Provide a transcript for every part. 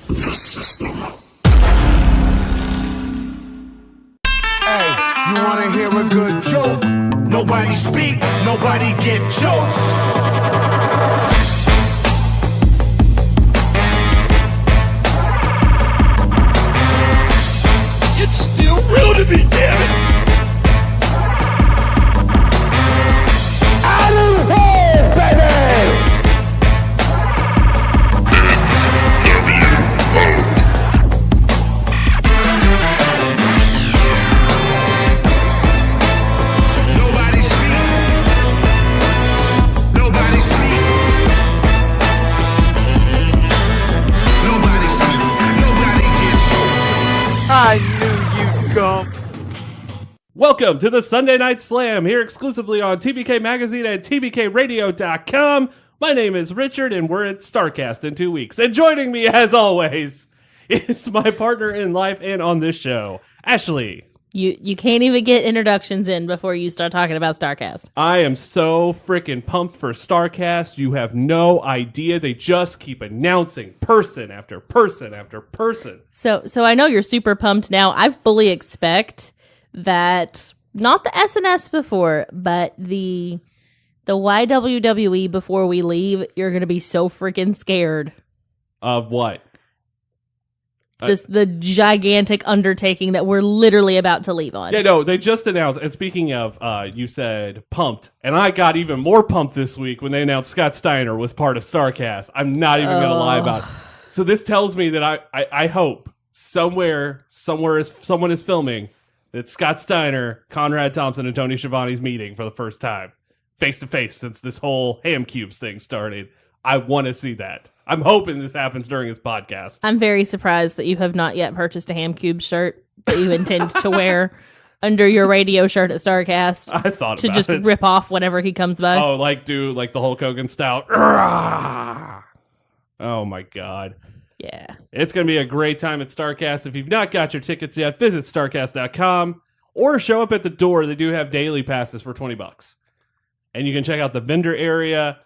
the system. Hey, you wanna hear a good joke? Nobody speak, nobody get choked. It's still real to me, damn it! Out of here, baby! Nobody speak. Nobody speak. Nobody speak. Nobody get choked. I knew you'd come. Welcome to the Sunday Night Slam, here exclusively on TBK Magazine and TBKRadio.com. My name is Richard, and we're at Starrcast in 2 weeks. And joining me, as always, is my partner in life and on this show, Ashley. You can't even get introductions in before you start talking about Starrcast. I am so freaking pumped for Starrcast. You have no idea. They just keep announcing person after person after person. So I know you're super pumped now. I fully expect that not the SNS before, but the YWWE before we leave, you're going to be so freaking scared. Of what? Just the gigantic undertaking that we're literally about to leave on. Yeah, no, they just announced, and speaking of, you said pumped, and I got even more pumped this week when they announced Scott Steiner was part of Starrcast. I'm not even going to lie about it. So this tells me that I hope somewhere someone is filming that Scott Steiner, Conrad Thompson, and Tony Schiavone's meeting for the first time, face-to-face, since this whole Ham Cubes thing started. I want to see that. I'm hoping this happens during his podcast. I'm very surprised that you have not yet purchased a Ham Cube shirt that you intend to wear under your radio shirt at Starrcast. I thought to about just it. rip off whenever he comes by. Oh, do the Hulk Hogan style. Oh my God. Yeah. It's going to be a great time at Starrcast. If you've not got your tickets yet, visit starrcast.com or show up at the door. They do have daily passes for $20. And you can check out the vendor area.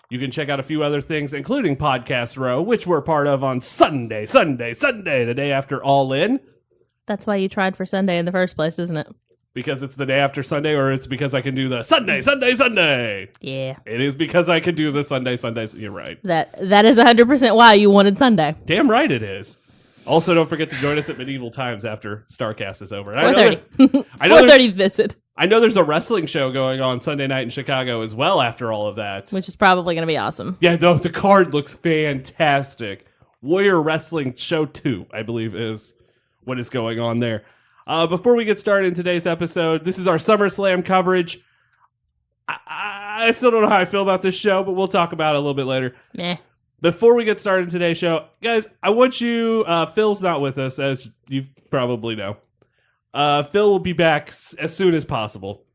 You can check out a few other things, including Podcast Row, which we're part of on Sunday, the day after All In. That's why you tried for Sunday in the first place, isn't it? Because it's the day after Sunday, or it's because I can do the Sunday. Yeah. It is because I can do the Sunday. You're right. That is 100% why you wanted Sunday. Damn right it is. Also, don't forget to join us at Medieval Times after Starrcast is over. 4:30. 4:30 visit. I know there's a wrestling show going on Sunday night in Chicago as well after all of that. Which is probably going to be awesome. Yeah, the card looks fantastic. Warrior Wrestling Show 2, I believe, is what is going on there. Before we get started in today's episode, this is our SummerSlam coverage. I still don't know how I feel about this show, but we'll talk about it a little bit later. Meh. Before we get started in today's show, guys, I want you, Phil's not with us, as you probably know. Phil will be back as soon as possible.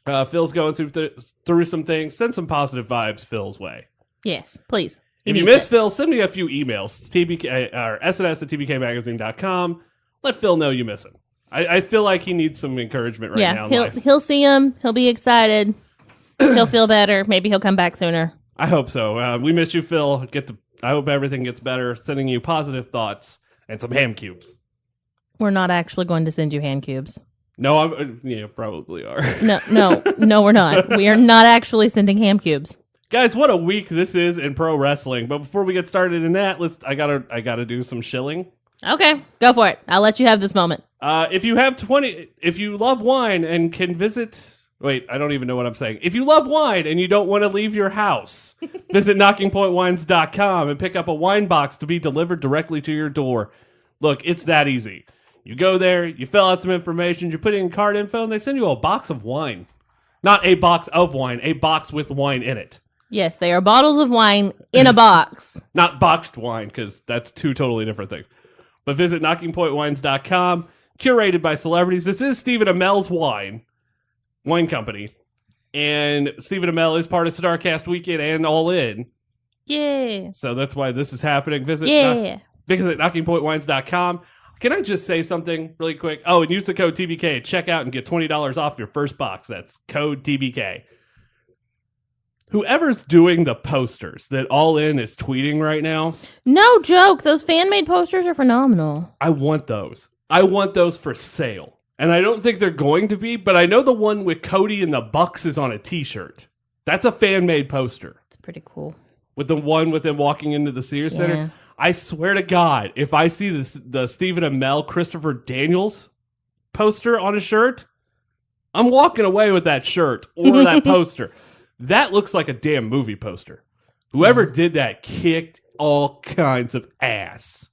Phil's going through some things. Send some positive vibes Phil's way. Yes, please. If you miss Phil, send me a few emails. TBK or SNS at TBKMagazine.com. Let Phil know you miss him. I feel like he needs some encouragement right now. Yeah, he'll see him. He'll be excited. He'll feel better. Maybe he'll come back sooner. I hope so. We miss you, Phil. I hope everything gets better. Sending you positive thoughts and some ham cubes. We're not actually going to send you hand cubes. No, probably are. No, we're not. We are not actually sending ham cubes. Guys, what a week this is in pro wrestling. But before we get started in that, I gotta do some shilling. Okay, go for it. I'll let you have this moment. If you love wine and can visit. Wait, I don't even know what I'm saying. If you love wine and you don't want to leave your house, visit knockingpointwines.com and pick up a wine box to be delivered directly to your door. Look, it's that easy. You go there, you fill out some information, you put in card info, and they send you a box of wine. Not a box of wine, a box with wine in it. Yes, they are bottles of wine in a box. Not boxed wine, because that's two totally different things. But visit knockingpointwines.com, curated by celebrities. This is Stephen Amell's wine company. And Stephen Amell is part of Starrcast Weekend and All In. Yeah. So that's why this is happening. Visit knockingpointwines.com. Can I just say something really quick? Oh, and use the code TBK at checkout and get $20 off your first box. That's code TBK. Whoever's doing the posters that All In is tweeting right now, No joke. Those fan-made posters are phenomenal. I want those. I want those for sale. And I don't think they're going to be, but I know the one with Cody and the Bucks is on a t-shirt. That's a fan-made poster. It's pretty cool. With the one with them walking into the Sears Center. I swear to God, if I see the Stephen Amell, Christopher Daniels poster on a shirt, I'm walking away with that shirt or that poster. That looks like a damn movie poster. Whoever did that kicked all kinds of ass.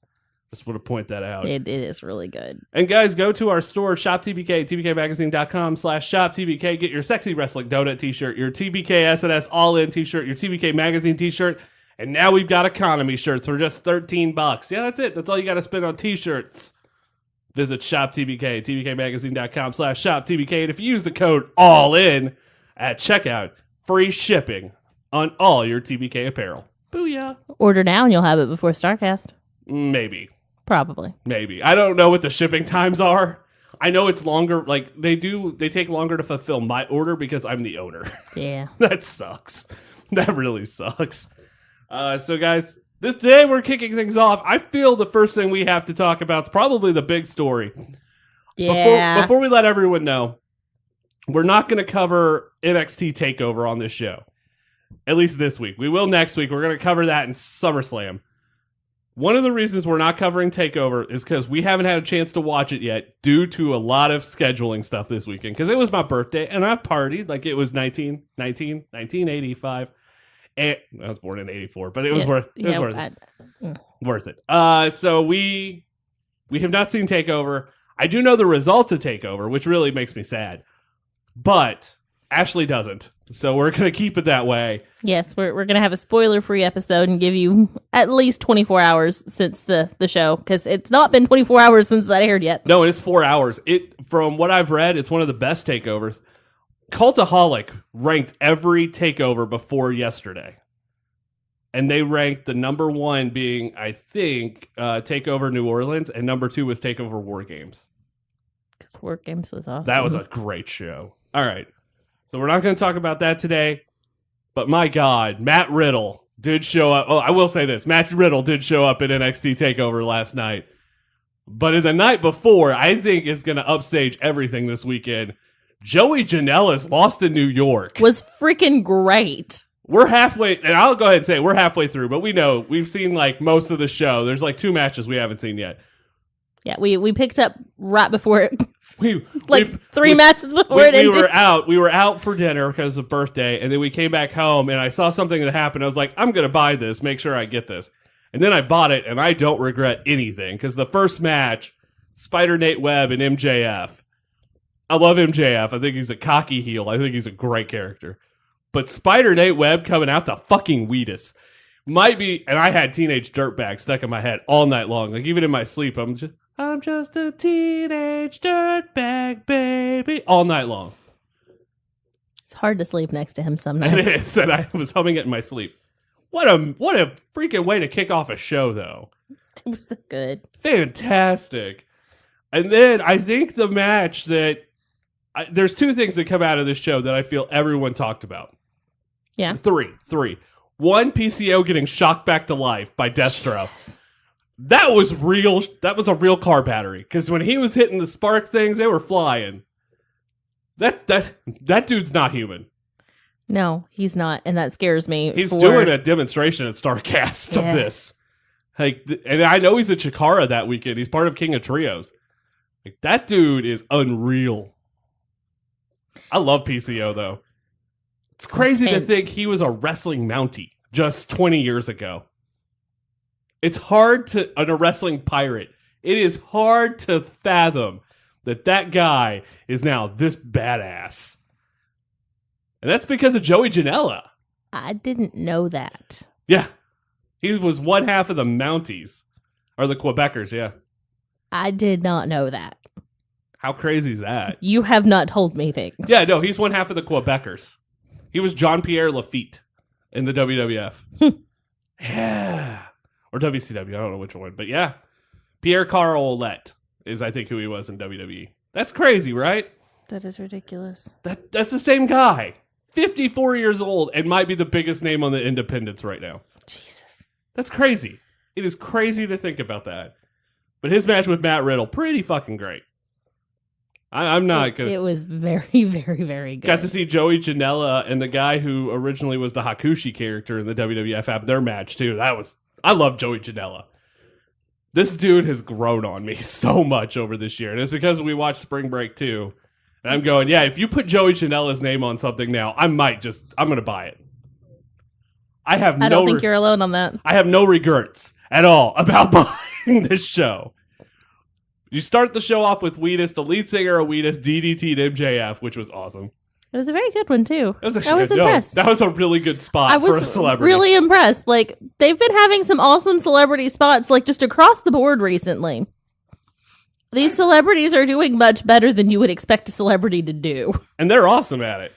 Just want to point that out. It is really good. And guys, go to our store, ShopTBK, tbkmagazine.com/ShopTBK. Get your Sexy Wrestling Donut t-shirt, your TBK SNS All-In t-shirt, your TBK Magazine t-shirt, and now we've got economy shirts for just $13. Yeah, that's it. That's all you got to spend on t-shirts. Visit ShopTBK, tbkmagazine.com/ShopTBK, and if you use the code ALLIN at checkout, free shipping on all your TBK apparel. Booyah. Order now and you'll have it before Starrcast. Maybe. Probably. Maybe. I don't know what the shipping times are. I know it's longer. Like, they take longer to fulfill my order because I'm the owner. Yeah. That sucks. That really sucks. So, guys, today we're kicking things off. I feel the first thing we have to talk about is probably the big story. Yeah. Before we let everyone know, we're not going to cover NXT TakeOver on this show. At least this week. We will next week. We're going to cover that in SummerSlam. One of the reasons we're not covering TakeOver is because we haven't had a chance to watch it yet due to a lot of scheduling stuff this weekend. Because it was my birthday, and I partied like it was 1985. And I was born in 84, but it was worth it. So we have not seen TakeOver. I do know the results of TakeOver, which really makes me sad. But Ashley doesn't. So we're going to keep it that way. Yes, we're going to have a spoiler-free episode and give you at least 24 hours since the show, because it's not been 24 hours since that aired yet. No, it's 4 hours. From what I've read, it's one of the best takeovers. Cultaholic ranked every takeover before yesterday. And they ranked the number one being, I think, TakeOver New Orleans, and number two was TakeOver War Games. Because War Games was awesome. That was a great show. All right. So we're not going to talk about that today, but my God, Matt Riddle did show up. Oh, I will say this. Matt Riddle did show up at NXT TakeOver last night. But in the night before, I think is going to upstage everything this weekend. Joey Janela's Lost in New York was freaking great. We're halfway, and I'll go ahead and say we're halfway through, but we know we've seen like most of the show. There's like 2 matches we haven't seen yet. Yeah, we picked up right before it. We 3 matches before it ended. We were out for dinner because of birthday, and then we came back home, and I saw something that happened. I was like, I'm gonna buy this, make sure I get this, and then I bought it, and I don't regret anything because the first match, Spider Nate Webb and MJF. I love MJF. I think he's a cocky heel. I think he's a great character. But Spider Nate Webb coming out to fucking Wheatus might be, and I had Teenage Dirtbag stuck in my head all night long. Like even in my sleep, I'm just a teenage dirtbag, baby, all night long. It's hard to sleep next to him sometimes. It is, and I was humming it in my sleep. What a freaking way to kick off a show, though. It was so good. Fantastic. And then I think the match that there's 2 things that come out of this show that I feel everyone talked about. Yeah. Three. 1, PCO getting shocked back to life by Destro. Jesus. That was real. That was a real car battery. Because when he was hitting the spark things, they were flying. That dude's not human. No, he's not, and that scares me. He's doing a demonstration at Starrcast of this. Like, and I know he's at Chikara that weekend. He's part of King of Trios. Like, that dude is unreal. I love PCO though. It's crazy to think he was a wrestling Mountie just 20 years ago. It's hard to, a wrestling pirate, it is hard to fathom that guy is now this badass. And that's because of Joey Janela. I didn't know that. Yeah. He was one half of the Mounties. Or the Quebecers, yeah. I did not know that. How crazy is that? You have not told me things. Yeah, no, he's one half of the Quebecers. He was Jean-Pierre Lafitte in the WWF. Yeah. Or WCW, I don't know which one. But yeah, Pierre Carl Ouellette is, I think, who he was in WWE. That's crazy, right? That is ridiculous. That's the same guy. 54 years old and might be the biggest name on the independents right now. Jesus. That's crazy. It is crazy to think about that. But his match with Matt Riddle, pretty fucking great. I'm not good. It was very, very, very good. Got to see Joey Janela and the guy who originally was the Hakushi character in the WWF have their match too. I love Joey Janela. This dude has grown on me so much over this year. And it's because we watched Spring Break too. And I'm going, yeah, if you put Joey Janela's name on something now, I'm going to buy it. I don't think you're alone on that. I have no regrets at all about buying this show. You start the show off with Wheatus, the lead singer of Wheatus, DDT'd MJF, which was awesome. It was a very good one, too. I was impressed. That was a really good spot for a celebrity. Really impressed. Like, they've been having some awesome celebrity spots, like, just across the board recently. These celebrities are doing much better than you would expect a celebrity to do. And they're awesome at it.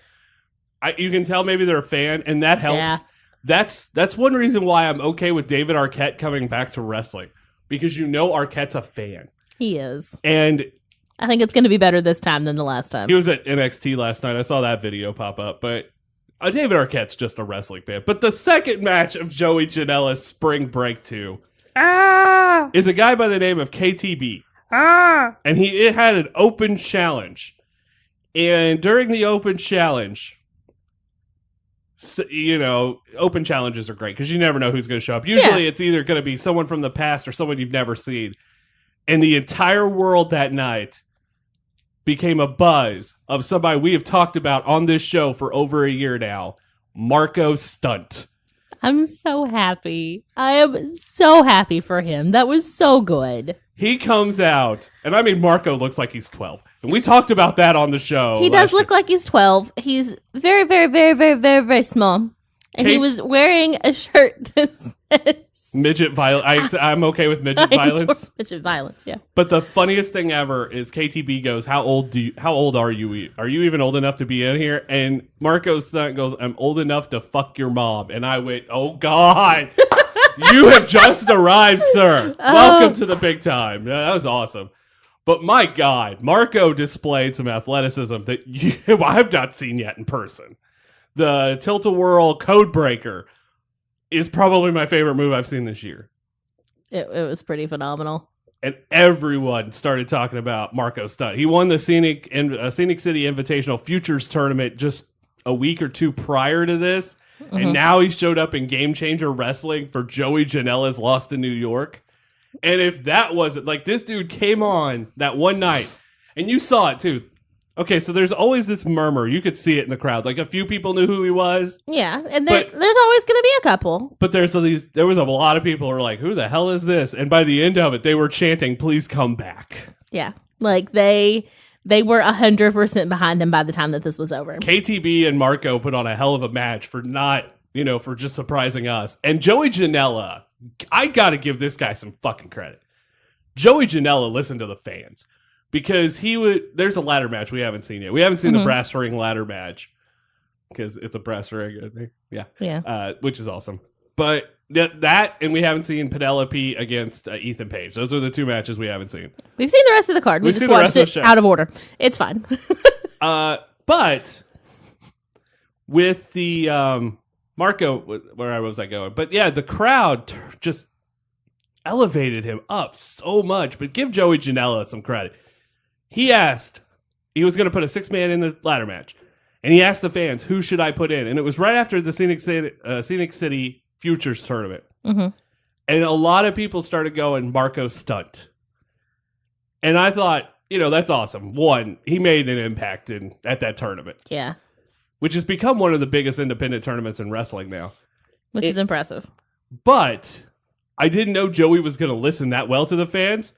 You can tell maybe they're a fan, and that helps. Yeah. That's one reason why I'm okay with David Arquette coming back to wrestling. Because Arquette's a fan. He is. And I think it's going to be better this time than the last time. He was at NXT last night. I saw that video pop up. But David Arquette's just a wrestling fan. But the second match of Joey Janela's Spring Break 2 is a guy by the name of KTB. And it had an open challenge. And during the open challenge, open challenges are great because you never know who's going to show up. Usually it's either going to be someone from the past or someone you've never seen. And the entire world that night became a buzz of somebody we have talked about on this show for over a year now, Marko Stunt. I'm so happy. I am so happy for him. That was so good. He comes out, and I mean, Marko looks like he's 12. And we talked about that on the show. He does look like he's 12. He's very, very, very, very, very, very small. And he was wearing a shirt that says... Midget violence. I'm okay with midget violence. Midget violence, yeah. But the funniest thing ever is KTB goes, How old are you? Are you even old enough to be in here? And Marko Stunt goes, I'm old enough to fuck your mom. And I went, oh God, you have just arrived, sir. Welcome to the big time. Yeah, that was awesome. But my God, Marko displayed some athleticism that I've not seen yet in person. The tilt-a-whirl code breaker is probably my favorite move I've seen this year. It was pretty phenomenal. And everyone started talking about Marko Stunt. He won the Scenic City Invitational Futures Tournament just a week or two prior to this. Mm-hmm. And now he showed up in Game Changer Wrestling for Joey Janela's Lost in New York. And if that wasn't, like, this dude came on that one night, and you saw it too. Okay, so there's always this murmur. You could see it in the crowd. Like, a few people knew who he was. Yeah, and there's always going to be a couple. But there was a lot of people who were like, who the hell is this? And by the end of it, they were chanting, please come back. Yeah, like they were 100% behind him by the time that this was over. KTB and Marko put on a hell of a match for for just surprising us. And Joey Janela, I got to give this guy some fucking credit. Joey Janela listened to the fans. Because there's a ladder match we haven't seen yet. We haven't seen the brass ring ladder match because it's a brass ring, I think. Yeah. Which is awesome. But that, and we haven't seen Penelope against Ethan Page. Those are the two matches we haven't seen. We've seen the rest of the card. We just watched it out of order. It's fine. But with the Marko, where was I going? But yeah, the crowd just elevated him up so much. But give Joey Janela some credit. He was going to put a 6-man in the ladder match. And he asked the fans, who should I put in? And it was right after the Scenic City Futures Tournament. Mm-hmm. And a lot of people started going, Marko Stunt. And I thought, that's awesome. One, he made an impact at that tournament. Yeah. Which has become one of the biggest independent tournaments in wrestling now. Which is impressive. But I didn't know Joey was going to listen that well to the fans.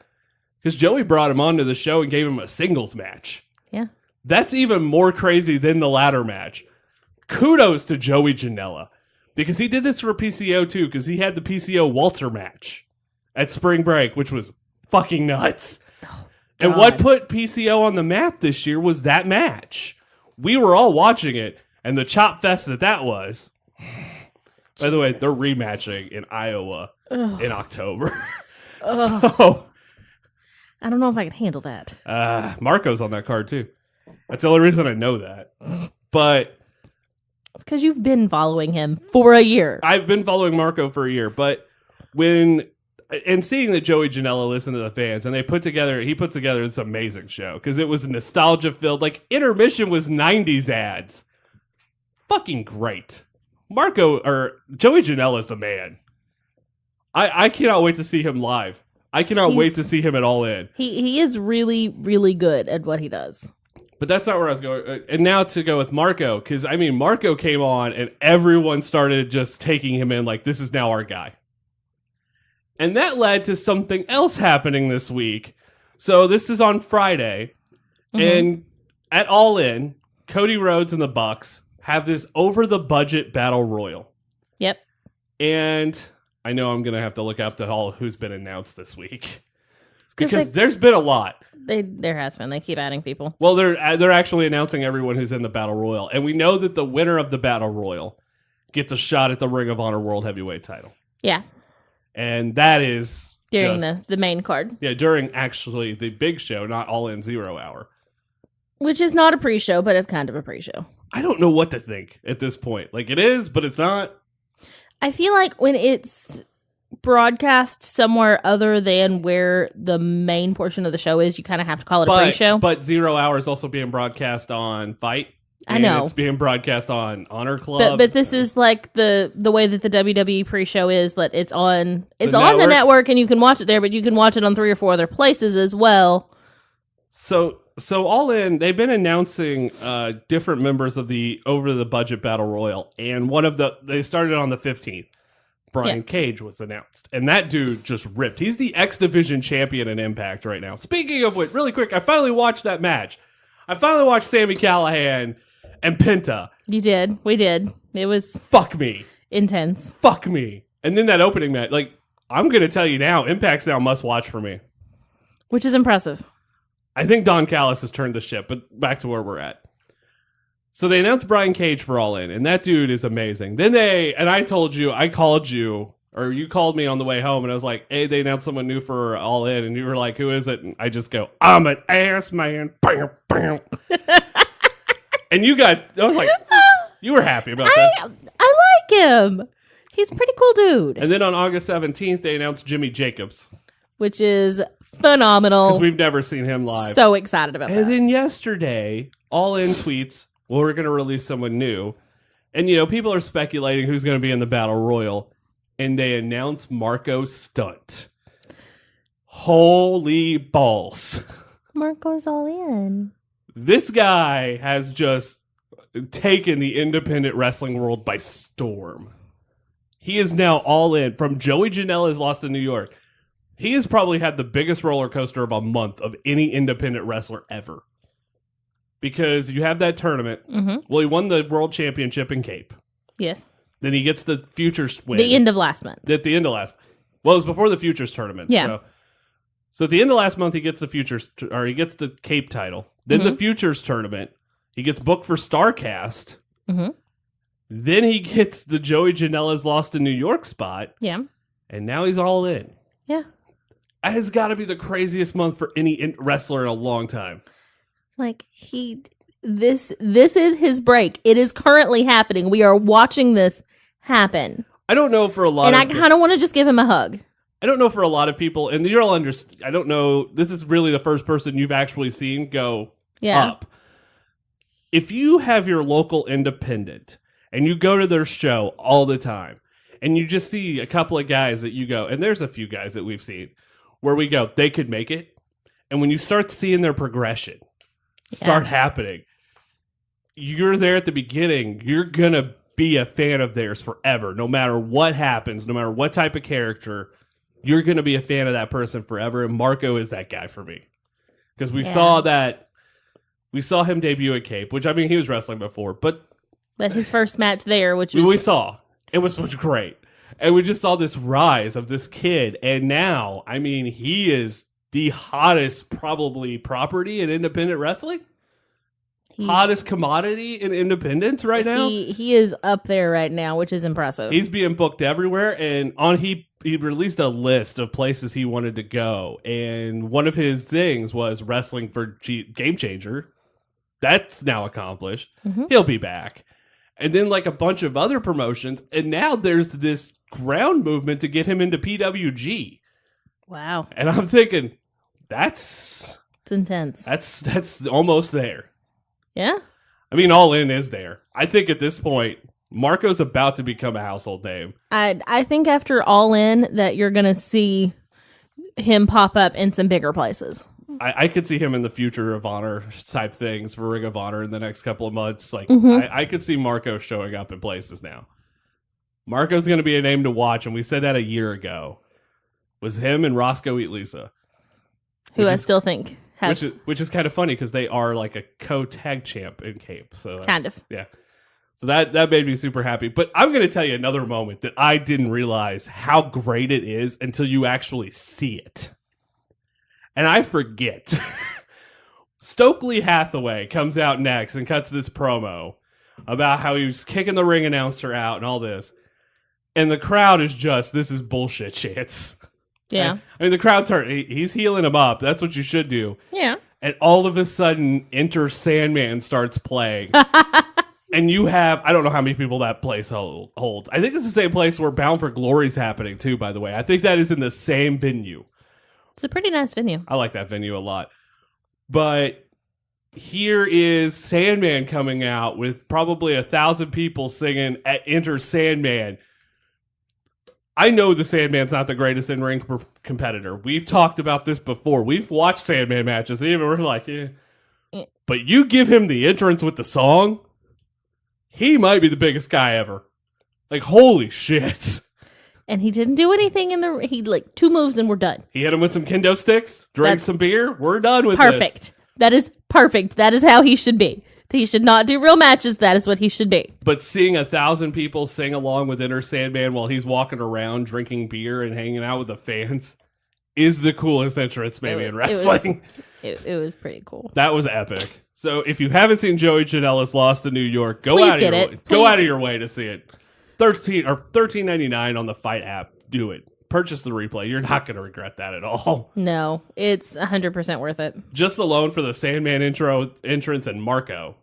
Because Joey brought him onto the show and gave him a singles match. Yeah. That's even more crazy than the ladder match. Kudos to Joey Janela. Because he did this for PCO too, because he had the PCO Walter match at Spring Break, which was fucking nuts. Oh, and what put PCO on the map this year was that match. We were all watching it, and the chop fest that was. By the way, they're rematching in Iowa in October. So... I don't know if I can handle that. Marko's on that card, too. That's the only reason I know that. But It's because you've been following him for a year. I've been following Marko for a year, but seeing that Joey Janela listened to the fans, and he put together this amazing show because it was nostalgia filled. Like, intermission was 90s ads. Fucking great. Joey Janela is the man. I cannot wait to see him live. I cannot wait to see him at All In. He is really, really good at what he does. But that's not where I was going. And now to go with Marko, because, I mean, Marko came on and everyone started just taking him in like, this is now our guy. And that led to something else happening this week. So this is on Friday. And at All In, Cody Rhodes and the Bucks have this over-the-budget battle royal. Yep. And I know I'm going to have to look up to all who's been announced this week. Because there's been a lot. There has been. They keep adding people. Well, they're actually announcing everyone who's in the Battle Royal. And we know that the winner of the Battle Royal gets a shot at the Ring of Honor World Heavyweight title. Yeah. And that is during the main card. Yeah, during actually the big show, not All In 0 Hour. Which is not a pre-show, but it's kind of a pre-show. I don't know what to think at this point. Like, it is, but it's not. I feel like when it's broadcast somewhere other than where the main portion of the show is, you kind of have to call it a pre-show. But 0 Hour is also being broadcast on Fight. I know. It's being broadcast on Honor Club. But this is like the way that the WWE pre-show is, that it's on the network and you can watch it there, but you can watch it on 3 or 4 other places as well. So All In, they've been announcing different members of the Over the Budget Battle Royal, and they started on the 15th. Brian Cage was announced, and that dude just ripped. He's the X Division champion in Impact right now. Speaking of which, really quick, I finally watched that match. I finally watched Sami Callihan and Penta. You did. We did. It was fuck me. Intense. Fuck me. And then that opening match, like, I'm going to tell you now, Impact's now must watch for me. Which is impressive. I think Don Callis has turned the ship, but back to where we're at. So they announced Brian Cage for All In, and that dude is amazing. Then I called you, or you called me on the way home, and I was like, hey, they announced someone new for All In, and you were like, who is it? And I just go, I'm an ass man. Bam, bam. And I was like, you were happy about that. I like him. He's a pretty cool dude. And then on August 17th, they announced Jimmy Jacobs. Which is phenomenal. Because we've never seen him live. So excited about that. And then yesterday, All In tweets, well, we're going to release someone new. And, people are speculating who's going to be in the Battle Royal. And they announce Marko Stunt. Holy balls. Marko's All In. This guy has just taken the independent wrestling world by storm. He is now All In. From Joey Janela's loss in New York, he has probably had the biggest roller coaster of a month of any independent wrestler ever. Because you have that tournament. Mm-hmm. Well, he won the world championship in Cape. Yes. Then he gets the Futures win. The end of last month. At the end of last month. Well, it was before the Futures tournament. Yeah. So at the end of last month, he gets the he gets the Cape title. Then the Futures tournament. He gets booked for Starrcast. Mm-hmm. Then he gets the Joey Janela's Lost in New York spot. Yeah. And now he's All In. Yeah. That has got to be the craziest month for any wrestler in a long time. Like, this is his break. It is currently happening. We are watching this happen. I don't know for a lot and I kind of want to just give him a hug. I don't know for a lot of people, and you'll understand. I don't know. This is really the first person you've actually seen go up. If you have your local independent and you go to their show all the time, and you just see a couple of guys that you go, and there's a few guys that we've seen where we go, they could make it. And when you start seeing their progression start happening, you're there at the beginning, you're going to be a fan of theirs forever. No matter what happens, no matter what type of character, you're going to be a fan of that person forever. And Marko is that guy for me. Because we saw him debut at Cape, which, I mean, he was wrestling before, but his first match there, which was... We saw. It was great. And we just saw this rise of this kid. And now, I mean, he is the hottest, probably, property in independent wrestling. Hottest commodity in independence right now. He is up there right now, which is impressive. He's being booked everywhere. And he released a list of places he wanted to go. And one of his things was wrestling for Game Changer. That's now accomplished. Mm-hmm. He'll be back. and then like a bunch of other promotions, and now there's this ground movement to get him into PWG. Wow. And I'm thinking, it's intense. That's almost there. Yeah. I mean, All In is there. I think at this point, Marko's about to become a household name. I think after All In that you're going to see him pop up in some bigger places. I could see him in the Future of Honor type things for Ring of Honor in the next couple of months. Like, I could see Marko showing up in places now. Marko's going to be a name to watch, and we said that a year ago. Was him and Roscoe Eat Lisa. Who I still think have... Which is kind of funny because they are like a co-tag champ in Cape. So kind of. Yeah. So that made me super happy. But I'm going to tell you another moment that I didn't realize how great it is until you actually see it. And I forget. Stokely Hathaway comes out next and cuts this promo about how he was kicking the ring announcer out and all this. And the crowd is just, this is bullshit chants. Yeah. I mean, the crowd he's healing him up. That's what you should do. Yeah. And all of a sudden, Enter Sandman starts playing. And you have, I don't know how many people that place holds. I think it's the same place where Bound for Glory is happening too, by the way. I think that is in the same venue. It's a pretty nice venue. I like that venue a lot. But here is Sandman coming out with probably 1,000 people singing at Enter Sandman. I know the Sandman's not the greatest in-ring competitor. We've talked about this before. We've watched Sandman matches. And even we're like, But you give him the entrance with the song, he might be the biggest guy ever. Like, holy shit. And he didn't do anything he like 2 moves and we're done. He hit him with some kendo sticks, drank some beer. We're done with perfect. this. That is perfect. That is how he should be. He should not do real matches. That is what he should be. But seeing 1,000 people sing along with Enter Sandman while he's walking around drinking beer and hanging out with the fans is the coolest entrance maybe in wrestling. It was pretty cool. That was epic. So if you haven't seen Joey Janela's Lost to New York, go out of your way to see it. $13.99 on the Fight app. Do it. Purchase the replay. You're not going to regret that at all. No, it's 100% worth it. Just alone for the Sandman entrance and Marko.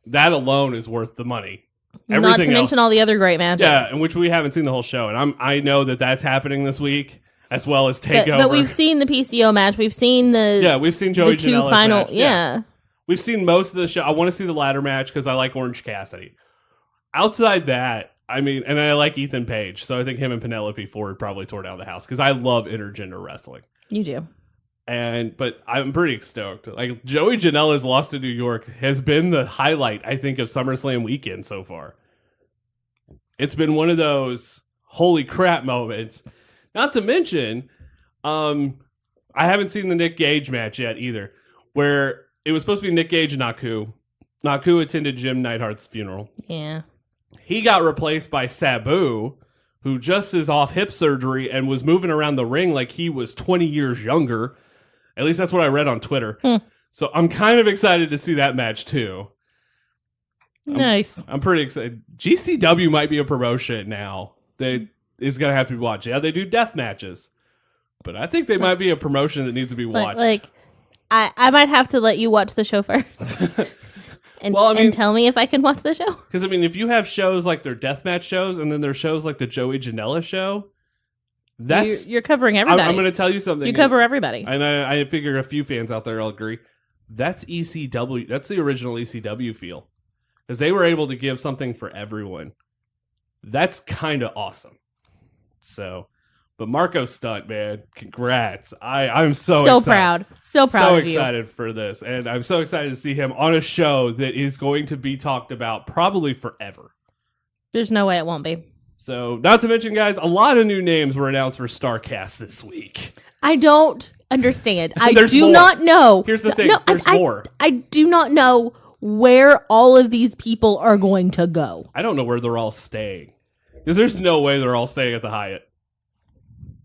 That alone is worth the money. Not to mention all the other great matches. Yeah, in which we haven't seen the whole show. And I know that that's happening this week, as well as TakeOver. But we've seen the PCO match. We've seen we've seen Joey Janela's final match. Yeah. We've seen most of the show. I want to see the ladder match because I like Orange Cassidy. Outside that, I mean, and I like Ethan Page, so I think him and Penelope Ford probably tore down the house because I love intergender wrestling. You do. But I'm pretty stoked. Like, Joey Janela's Lost to New York has been the highlight, I think, of SummerSlam weekend so far. It's been one of those holy crap moments. Not to mention, I haven't seen the Nick Gage match yet either, where it was supposed to be Nick Gage and Naku. Naku attended Jim Neidhart's funeral. Yeah. He got replaced by Sabu, who just is off hip surgery and was moving around the ring like he was 20 years younger. At least that's what I read on Twitter. So I'm kind of excited to see that match too. Nice. I'm pretty excited. GCW might be a promotion now that is going to have to be watched. Yeah, they do death matches. But I think they might be a promotion that needs to be watched. I might have to let you watch the show first. And tell me if I can watch the show. Because, I mean, if you have shows like their deathmatch shows and then there's shows like the Joey Janela show, you're covering everybody. I'm going to tell you something. You cover everybody. And I figure a few fans out there will agree. That's ECW. That's the original ECW feel. Because they were able to give something for everyone. That's kind of awesome. So, but Marko Stunt, man, congrats. I'm so excited. Proud. So proud so of you. Excited for this. And I'm so excited to see him on a show that is going to be talked about probably forever. There's no way it won't be. So, not to mention, guys, a lot of new names were announced for Starrcast this week. I don't understand. I do more. not know. Here's the thing. There's more. I do not know where all of these people are going to go. I don't know where they're all staying. Because there's no way they're all staying at the Hyatt.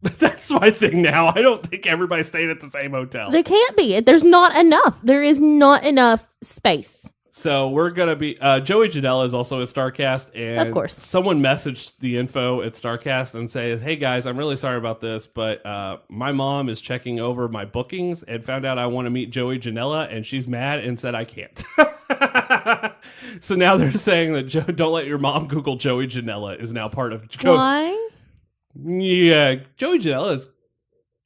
That's my thing now. I don't think everybody's staying at the same hotel. There can't be. There's not enough. There is not enough space. So we're going to be, Joey Janela is also at Starrcast, and Of course. someone messaged the info at Starrcast and says, hey guys, I'm really sorry about this, but my mom is checking over my bookings and found out I want to meet Joey Janela, and she's mad and said I can't. So now they're saying that don't let your mom Google Joey Janela is now part of... Why? Yeah, Joey Janela is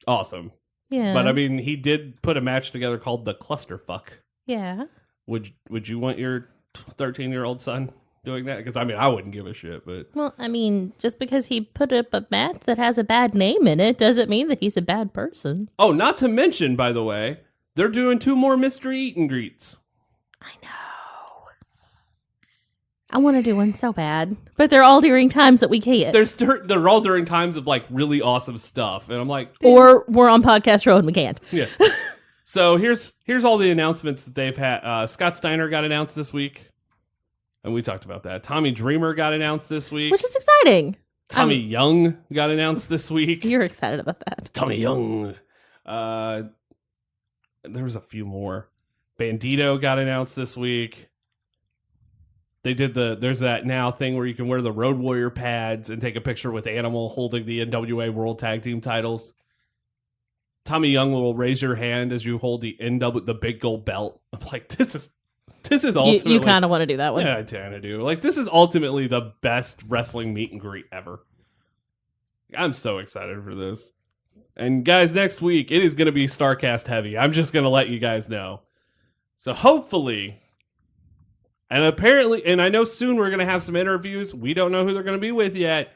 awesome. Yeah. But I mean, he did put a match together called the Clusterfuck. Yeah. Would you want your 13-year-old son doing that? Because I mean, I wouldn't give a shit. But Well, I mean, just because he put up a match that has a bad name in it doesn't mean that he's a bad person. oh, not to mention, by the way, they're doing 2 more mystery eat and greets. I know. I want to do one so bad, but they're all during times that we can't. They're all during times of like really awesome stuff, and I'm like, Or we're on Podcast Row and we can't. yeah. So here's all the announcements that they've had. Scott Steiner got announced this week, and we talked about that. Tommy Dreamer got announced this week. Which is exciting. Tommy Young got announced this week. You're excited about that. Tommy Young. There was a few more. Bandito got announced this week. They did there's that now thing where you can wear the Road Warrior pads and take a picture with Animal holding the NWA World Tag Team titles. Tommy Young will raise your hand as you hold the the big gold belt. I'm like, this is ultimately... You kind of want to do that one. Yeah, I kind of do. Like, this is ultimately the best wrestling meet and greet ever. I'm so excited for this. And guys, next week, it is going to be Starrcast heavy. I'm just going to let you guys know. So hopefully... And apparently, and I know soon we're going to have some interviews. We don't know who they're going to be with yet.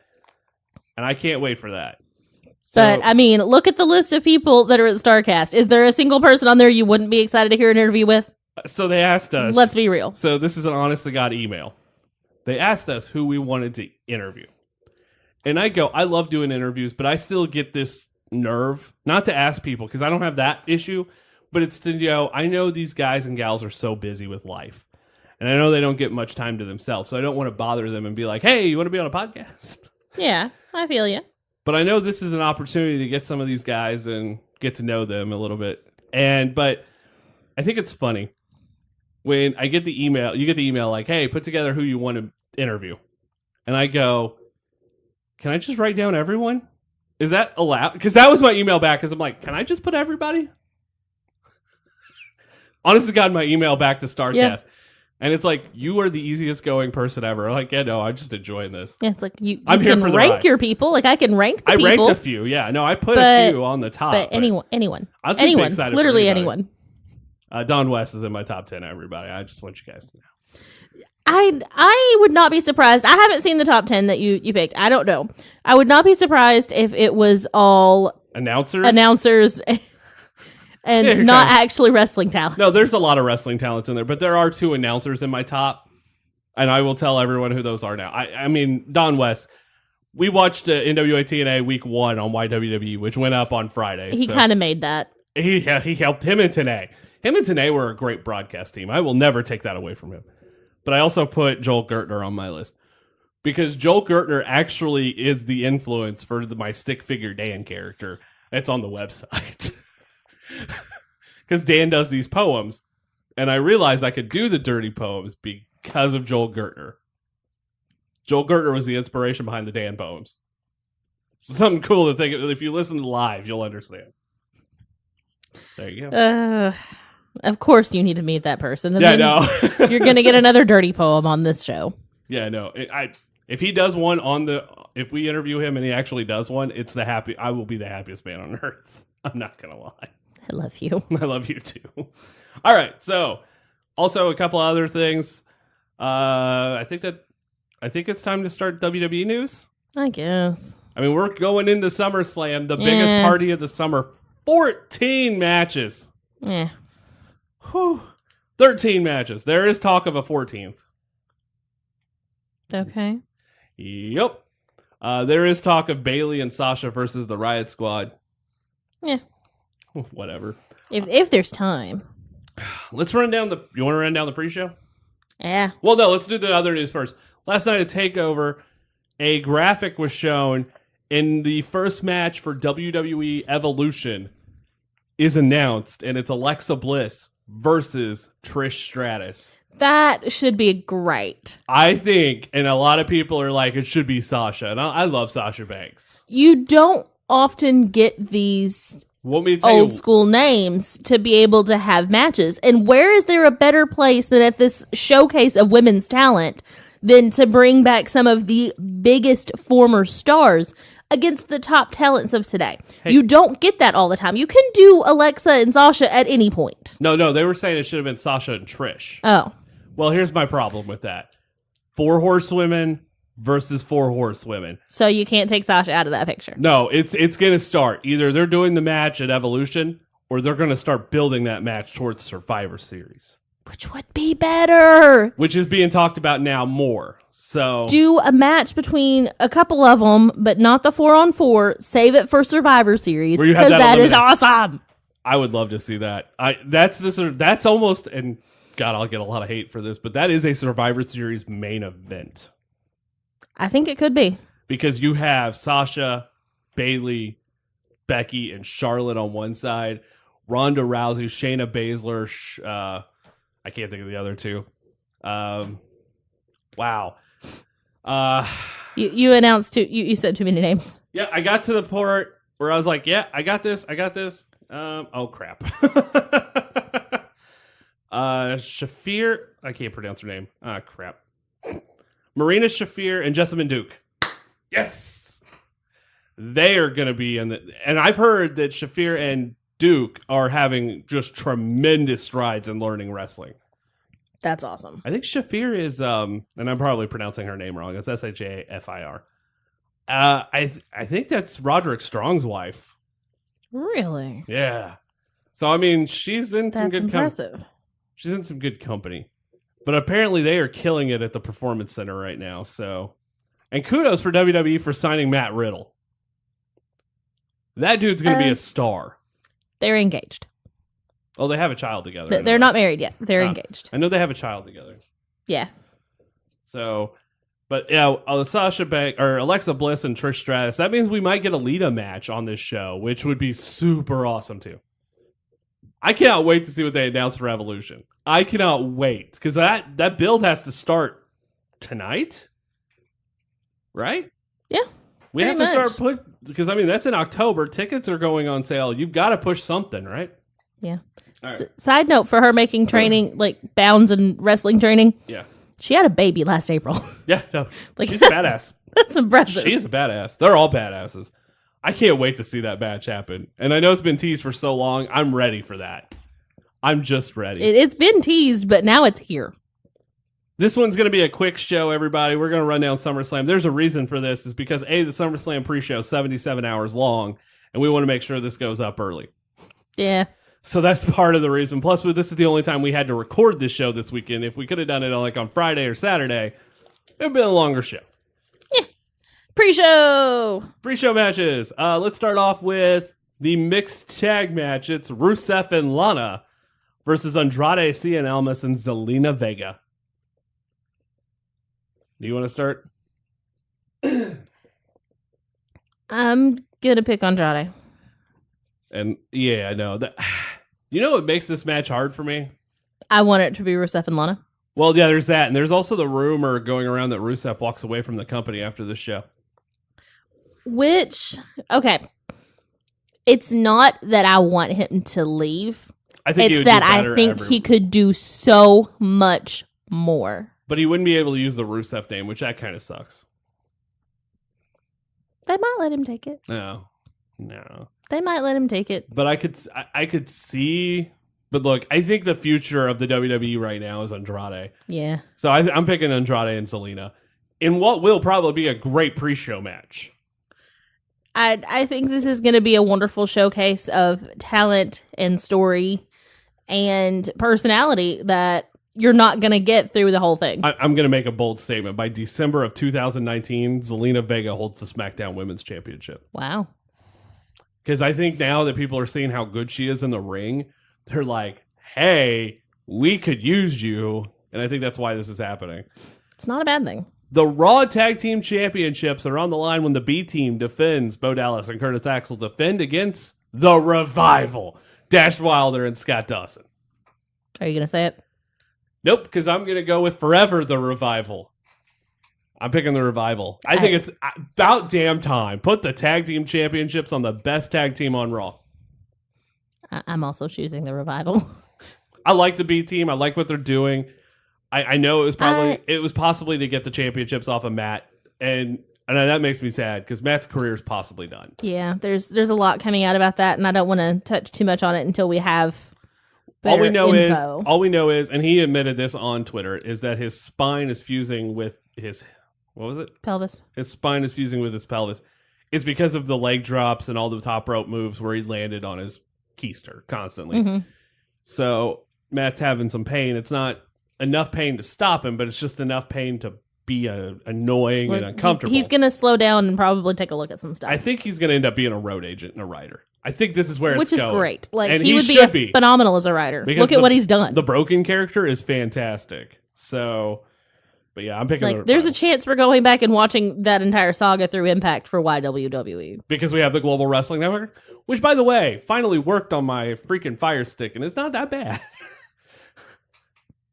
And I can't wait for that. So, But, I mean, look at the list of people that are at Starrcast. Is there a single person on there you wouldn't be excited to hear an interview with? so they asked us. Let's be real. So this is an honest-to-God email. They asked us who we wanted to interview. And I go, I love doing interviews, but I still get this nerve, not to ask people, because I don't have that issue, but it's to go, I know these guys and gals are so busy with life. And I know they don't get much time to themselves, so I don't want to bother them and be like, hey, you want to be on a podcast? Yeah, I feel you. But I know this is an opportunity to get some of these guys and get to know them a little bit. But I think it's funny when I get the email, you get the email like, hey, put together who you want to interview. And I go, can I just write down everyone? Is that allowed? Because that was my email back, because I'm like, can I just put everybody? Honest to God, my email back to Starrcast. Yeah. And it's like, you are the easiest going person ever. I'm like, yeah, no, I'm just enjoying this. Yeah, it's like you I'm here can for the rank ride. your people. Like I can rank the people. I ranked a few, yeah. No, I put a few on the top. But anyone. I'll just be excited Literally for anyone. Don West is in my top 10, everybody. I just want you guys to know. I would not be surprised. I haven't seen the top 10 that you picked. I don't know. I would not be surprised if it was all announcers and not actually wrestling talent. No, there's a lot of wrestling talents in there, but there are 2 announcers in my top, and I will tell everyone who those are now. I mean, Don West, we watched NWA TNA Week 1 on YWW, which went up on Friday. He kind of made that. He helped him and Tenay. Him and Tenay were a great broadcast team. I will never take that away from him. But I also put Joel Gertner on my list, because Joel Gertner actually is the influence for my Stick Figure Dan character. It's on the website. Because Dan does these poems, and I realized I could do the dirty poems because of Joel Gertner. Joel Gertner was the inspiration behind the Dan poems. So something cool to think of. If you listen live, you'll understand. There you go. Of course you need to meet that person. And yeah, then no. You're going to get another dirty poem on this show. Yeah, no. If he does one if we interview him and he actually does one, I will be the happiest man on earth. I'm not going to lie. I love you. I love you too. All right. So also a couple other things. I think it's time to start WWE news. I guess. I mean, we're going into SummerSlam, the biggest party of the summer. 14 matches. Yeah. Whew. 13 matches. There is talk of a 14th. Okay. Yep. There is talk of Bayley and Sasha versus the Riot Squad. Yeah. Whatever. If there's time. Let's run down you want to run down the pre-show? Yeah. Well, no, let's do the other news first. Last night at TakeOver, a graphic was shown in the first match for WWE Evolution is announced, and it's Alexa Bliss versus Trish Stratus. That should be great. I think, and a lot of people are like, it should be Sasha. And I love Sasha Banks. You don't often get these Want me to tell old you, school names to be able to have matches. And where is there a better place than at this showcase of women's talent than to bring back some of the biggest former stars against the top talents of today? Hey. You don't get that all the time. You can do Alexa and Sasha at any point. No, they were saying it should have been Sasha and Trish. Oh. Well, here's my problem with that. 4 horsewomen versus 4 horsewomen. So you can't take Sasha out of that picture. No, it's going to start. Either they're doing the match at Evolution or they're going to start building that match towards Survivor Series. Which would be better? Which is being talked about now more. So Do a match between a couple of them, but not the 4-on-4. Save it for Survivor Series Where you have because that that is eliminated. awesome. I would love to see that. That's almost, and God, I'll get a lot of hate for this, but that is a Survivor Series main event. I think it could be. Because you have Sasha, Bayley, Becky, and Charlotte on one side, Ronda Rousey, Shayna Baszler, I can't think of the other two. Wow. You announced you said too many names. Yeah, I got to the part where I was like, yeah, I got this. Oh, crap. Shafir, I can't pronounce her name. Ah, crap. Marina Shafir and Jessamine Duke. Yes! They are going to be in the... And I've heard that Shafir and Duke are having just tremendous strides in learning wrestling. That's awesome. I think Shafir is, and I'm probably pronouncing her name wrong. It's Shafir. I think that's Roderick Strong's wife. Really? Yeah. So, I mean, she's in some That's good impressive. She's in some good company. But apparently they are killing it at the Performance Center right now. So, and kudos for WWE for signing Matt Riddle. That dude's going to be a star. They're engaged. Oh, they have a child together. They're not married yet. They're engaged. I know they have a child together. Yeah. So, but yeah, Sasha Banks or Alexa Bliss and Trish Stratus. That means we might get a Lita match on this show, which would be super awesome too. I cannot wait to see what they announce for Evolution. I cannot wait because that build has to start tonight, right? Yeah. We have pretty to much. start because I mean that's in October. Tickets are going on sale. You've got to push something, right? Yeah. All right. Side note for her making training, like bounds and wrestling training, Yeah. she had a baby last April. Yeah. No. Like, She's a badass. That's impressive. She is a badass. They're all badasses. I can't wait to see that match happen. And I know it's been teased for so long. I'm ready for that. I'm just ready. It's been teased, but now it's here. This one's going to be a quick show, everybody. We're going to run down SummerSlam. There's a reason for this. Is because, A, the SummerSlam pre-show is 77 hours long, and we want to make sure this goes up early. Yeah. So that's part of the reason. Plus, this is the only time we had to record this show this weekend. If we could have done it on Friday or Saturday, it would have been a longer show. Pre-show. Pre-show matches. Let's start off with the mixed tag match. It's Rusev and Lana versus Andrade Cien Almas and Zelina Vega. Do you want to start? I'm going to pick Andrade. And yeah, I know that. You know what makes this match hard for me? I want it to be Rusev and Lana. Well, yeah, there's that. And there's also the rumor going around that Rusev walks away from the company after this show. Which, okay. It's not that I want him to leave. I think It's that I think he could do so much more. But he wouldn't be able to use the Rusev name, which that kind of sucks. They might let him take it. No. They might let him take it. But I could see. But look, I think the future of the WWE right now is Andrade. Yeah. So I'm picking Andrade and Zelina in what will probably be a great pre-show match. I think this is going to be a wonderful showcase of talent and story and personality that you're not going to get through the whole thing. I'm going to make a bold statement. By December of 2019, Zelina Vega holds the SmackDown Women's Championship. Wow. Because I think now that people are seeing how good she is in the ring, they're like, hey, we could use you. And I think that's why this is happening. It's not a bad thing. The Raw Tag Team Championships are on the line when the B Team defends. Bo Dallas and Curtis Axel defend against the Revival. Dash Wilder and Scott Dawson. Are you going to say it? Nope, because I'm going to go with Forever the Revival. I'm picking the Revival. I think it's about damn time. Put the tag team championships on the best tag team on Raw. I'm also choosing the Revival. I like the B team. I like what they're doing. I know it was possibly to get the championships off of Matt, and that makes me sad because Matt's career is possibly done. Yeah, there's a lot coming out about that, and I don't want to touch too much on it until we have better info. All we know is, and he admitted this on Twitter, is that his spine is fusing with his pelvis. His spine is fusing with his pelvis. It's because of the leg drops and all the top rope moves where he landed on his keister constantly. Mm-hmm. So Matt's having some pain. It's not enough pain to stop him, but it's just enough pain to be annoying and uncomfortable. He's going to slow down and probably take a look at some stuff. I think he's going to end up being a road agent and a writer. I think this is where Which it's is going. great. Like, and he would be phenomenal as a writer. Look at what he's done. The Broken character is fantastic. So, but yeah, I'm picking there's a chance we're going back and watching that entire saga through Impact for YWWE. Because we have the Global Wrestling Network, which, by the way, finally worked on my freaking Fire Stick, and it's not that bad.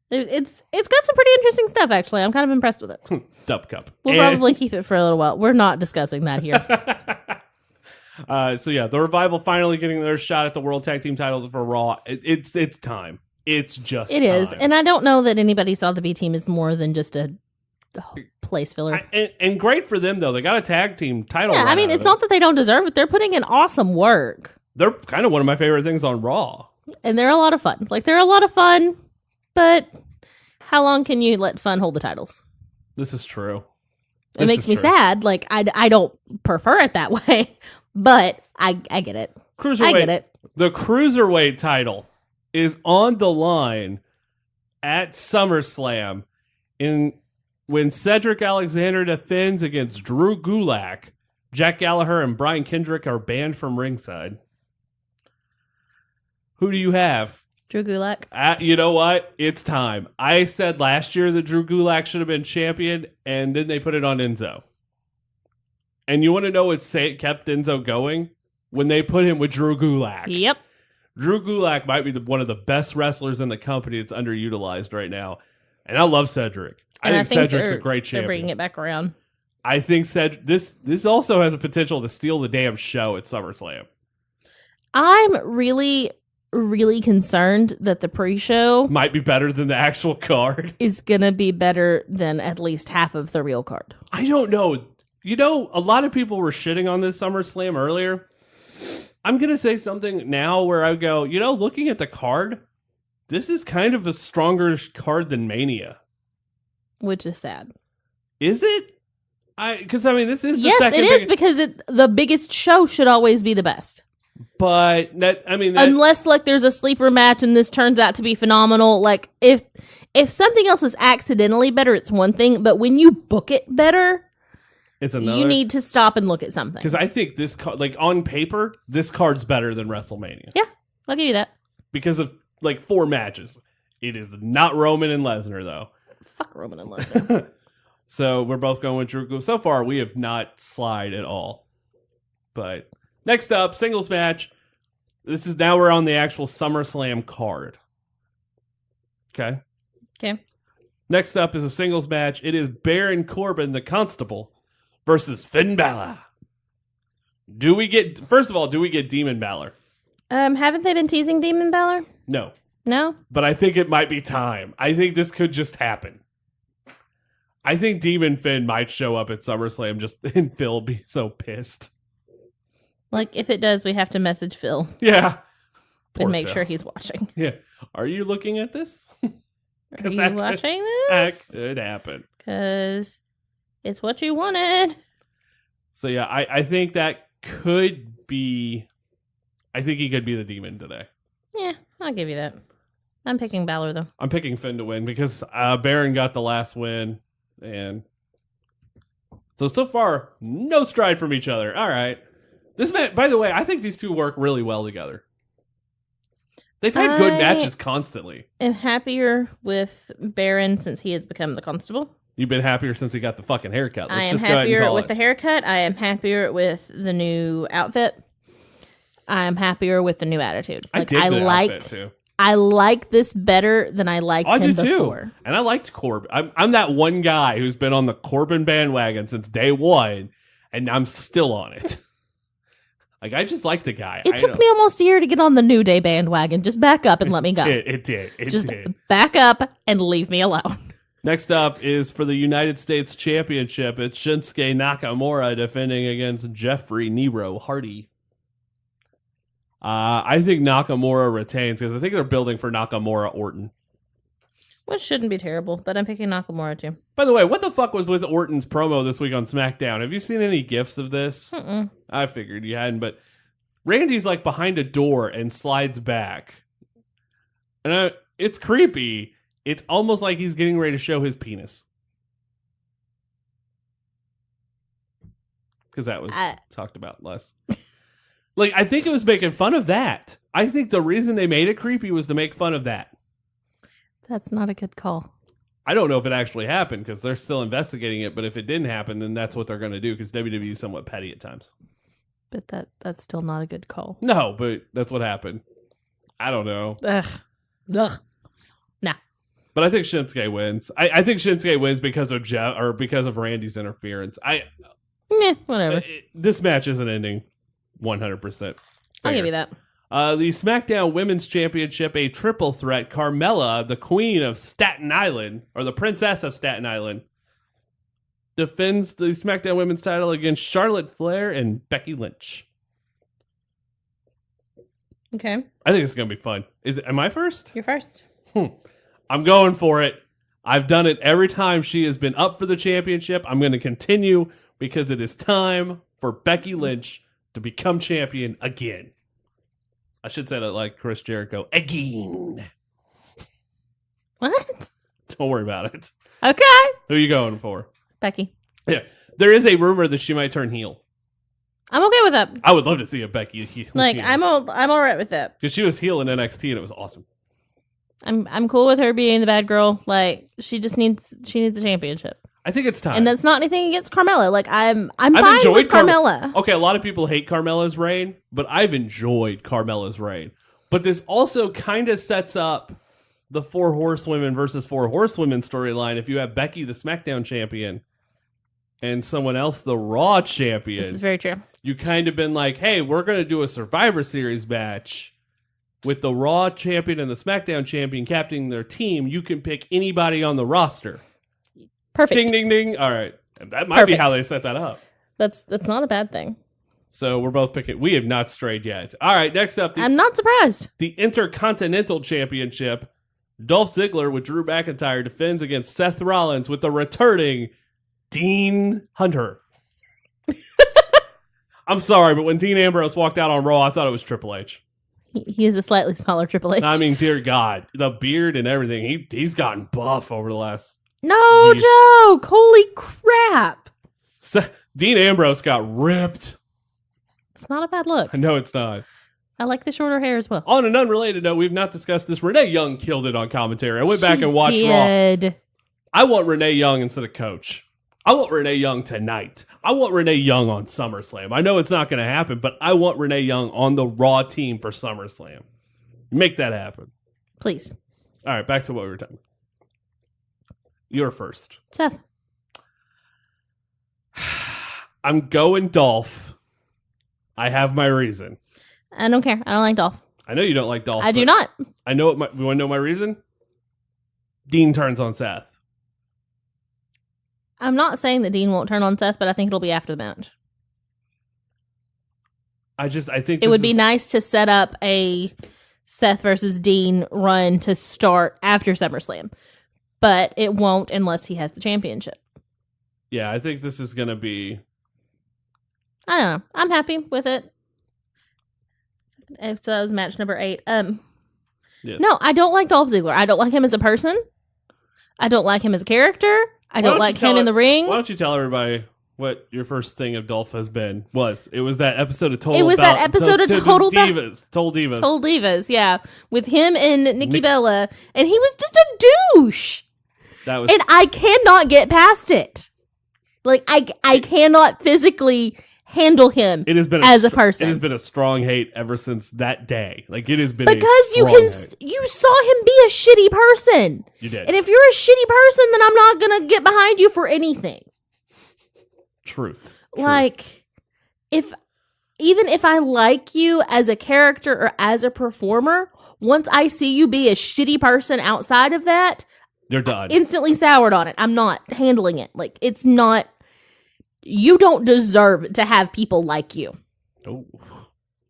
It's got some pretty interesting stuff, actually. I'm kind of impressed with it. Dub Cup. We'll probably keep it for a little while. We're not discussing that here. So yeah, the Revival finally getting their shot at the World Tag Team titles for Raw. It's time. It's just it is, and I don't know that anybody saw the B team as more than just a place filler. And great for them though. They got a tag team title. Yeah, I mean, it's not that they don't deserve it. They're putting in awesome work. They're kind of one of my favorite things on Raw, and they're a lot of fun. Like, they're a lot of fun. But how long can you let fun hold the titles? This is true. It makes me sad. Like, I don't prefer it that way, but I get it. Cruiserweight. I get it. The Cruiserweight title is on the line at SummerSlam when Cedric Alexander defends against Drew Gulak. Jack Gallagher and Brian Kendrick are banned from ringside. Who do you have? Drew Gulak. You know what? It's time. I said last year that Drew Gulak should have been champion, and then they put it on Enzo. And you want to know what kept Enzo going? When they put him with Drew Gulak. Yep. Drew Gulak might be one of the best wrestlers in the company that's underutilized right now. And I love Cedric. I think Cedric's a great champion. They're bringing it back around. I think this also has a potential to steal the damn show at SummerSlam. I'm really concerned that the pre-show might be better than the actual card. Is going to be better than at least half of the real card. I don't know. You know, a lot of people were shitting on this SummerSlam earlier. I'm going to say something now where I go, looking at the card, this is kind of a stronger card than Mania. Which is sad. Is it? Because this is the Yes, second it is, because the biggest show should always be the best. But unless there's a sleeper match and this turns out to be phenomenal, like if something else is accidentally better, it's one thing. But when you book it better, it's another. You need to stop and look at something. Because I think this card, on paper, this card's better than WrestleMania. Yeah, I'll give you that. Because of 4 matches, it is not Roman and Lesnar though. Fuck Roman and Lesnar. So we're both going with Drew. So far, we have not slide at all. But next up, singles match. We're on the actual SummerSlam card. Okay. Okay. Next up is a singles match. It is Baron Corbin, the Constable, versus Finn Balor. First of all, do we get Demon Balor? Haven't they been teasing Demon Balor? No. No? But I think it might be time. I think this could just happen. I think Demon Finn might show up at SummerSlam and Phil be so pissed. If it does, we have to message Phil. Yeah. And make sure he's watching. Yeah. Are you looking at this? Are you watching this? That could happen. Because it's what you wanted. So yeah, I think that could be... I think he could be the Demon today. Yeah, I'll give you that. I'm picking Balor, though. I'm picking Finn to win because Baron got the last win. And so far, no stride from each other. All right. This match, by the way, I think these two work really well together. They've had good matches constantly. I'm happier with Baron since he has become the Constable. You've been happier since he got the fucking haircut. I am happier with the haircut. I am happier with the new outfit. I am happier with the new attitude. I dig the outfit too. I like this better than I liked I him do before. too. And I liked Corbin. I'm that one guy who's been on the Corbin bandwagon since day one, and I'm still on it. Like, I just like the guy. It took me almost a year to get on the New Day bandwagon. Just back up and let me go. It did. Just back up and leave me alone. Next up is for the United States Championship. It's Shinsuke Nakamura defending against Jeffrey Nero Hardy. I think Nakamura retains because I think they're building for Nakamura Orton. Which shouldn't be terrible, but I'm picking Nakamura too. By the way, what the fuck was with Orton's promo this week on SmackDown? Have you seen any gifs of this? Mm-mm. I figured you hadn't, but Randy's like behind a door and slides back. And it's creepy. It's almost like he's getting ready to show his penis. Because that was talked about less. Like, I think it was making fun of that. I think the reason they made it creepy was to make fun of that. That's not a good call. I don't know if it actually happened because they're still investigating it, but if it didn't happen, then that's what they're going to do because WWE is somewhat petty at times. But that's still not a good call. No, but that's what happened. I don't know. Ugh. Nah. But I think Shinsuke wins. I think Shinsuke wins because of Jeff or because of Randy's interference. Whatever. This match isn't ending 100%. I'll give you that. The SmackDown Women's Championship, a triple threat. Carmella, the Queen of Staten Island, or the Princess of Staten Island, defends the SmackDown Women's title against Charlotte Flair and Becky Lynch. Okay. I think it's going to be fun. Am I first? You're first. I'm going for it. I've done it every time she has been up for the championship. I'm going to continue because it is time for Becky Lynch to become champion again. I should say it like Chris Jericho. Again. What? Don't worry about it. Okay. Who are you going for? Becky. Yeah. There is a rumor that she might turn heel. I'm okay with that. I would love to see a Becky heel. Like, I'm all right with that. Because she was heel in NXT and it was awesome. I'm cool with her being the bad girl. Like, she needs a championship. I think it's time. And that's not anything against Carmella. Like, I'm fine with Carmella. Okay, a lot of people hate Carmella's reign, but I've enjoyed Carmella's reign. But this also kind of sets up the 4 Horsewomen versus 4 Horsewomen storyline. If you have Becky, the SmackDown champion, and someone else, the Raw champion. This is very true. You kind of been like, hey, we're going to do a Survivor Series match with the Raw champion and the SmackDown champion captaining their team. You can pick anybody on the roster. Perfect. Ding, ding, ding. All right. That might be how they set that up. That's not a bad thing. So we're both picking. We have not strayed yet. All right. Next up. I'm not surprised. The Intercontinental Championship. Dolph Ziggler with Drew McIntyre defends against Seth Rollins with the returning Dean Hunter. I'm sorry, but when Dean Ambrose walked out on Raw, I thought it was Triple H. He is a slightly smaller Triple H. I mean, dear God, the beard and everything. He's gotten buff over the last. No joke! Holy crap! Dean Ambrose got ripped. It's not a bad look. No, it's not. I like the shorter hair as well. On an unrelated note, we've not discussed this. Renee Young killed it on commentary. I went back and watched Raw. I want Renee Young instead of Coach. I want Renee Young tonight. I want Renee Young on SummerSlam. I know it's not going to happen, but I want Renee Young on the Raw team for SummerSlam. Make that happen. Please. All right, back to what we were talking about. You're first. Seth. I'm going Dolph. I have my reason. I don't care. I don't like Dolph. I know you don't like Dolph. I do not. I know what you want to know my reason? Dean turns on Seth. I'm not saying that Dean won't turn on Seth, but I think it'll be after the match. I think it would be nice to set up a Seth versus Dean run to start after SummerSlam, but it won't unless he has the championship. Yeah, I think this is going to be... I don't know. I'm happy with it. So that was match number 8. Yes. No, I don't like Dolph Ziggler. I don't like him as a person. I don't like him as a character. I don't like him in the ring. Why don't you tell everybody what your first thing of Dolph has been? It was that episode of Total Divas. Total Divas, yeah. With him and Nikki Bella. And he was just a douche. And I cannot get past it. Like, I cannot physically handle him It has been as a person. It has been a strong hate ever since that day. Like it has been because you saw him be a shitty person. You did. And if you're a shitty person, then I'm not gonna get behind you for anything. Truth. Like, even if I like you as a character or as a performer, once I see you be a shitty person outside of that, you're done. Instantly soured on it. I'm not handling it. Like, it's not. You don't deserve to have people like you. Oh,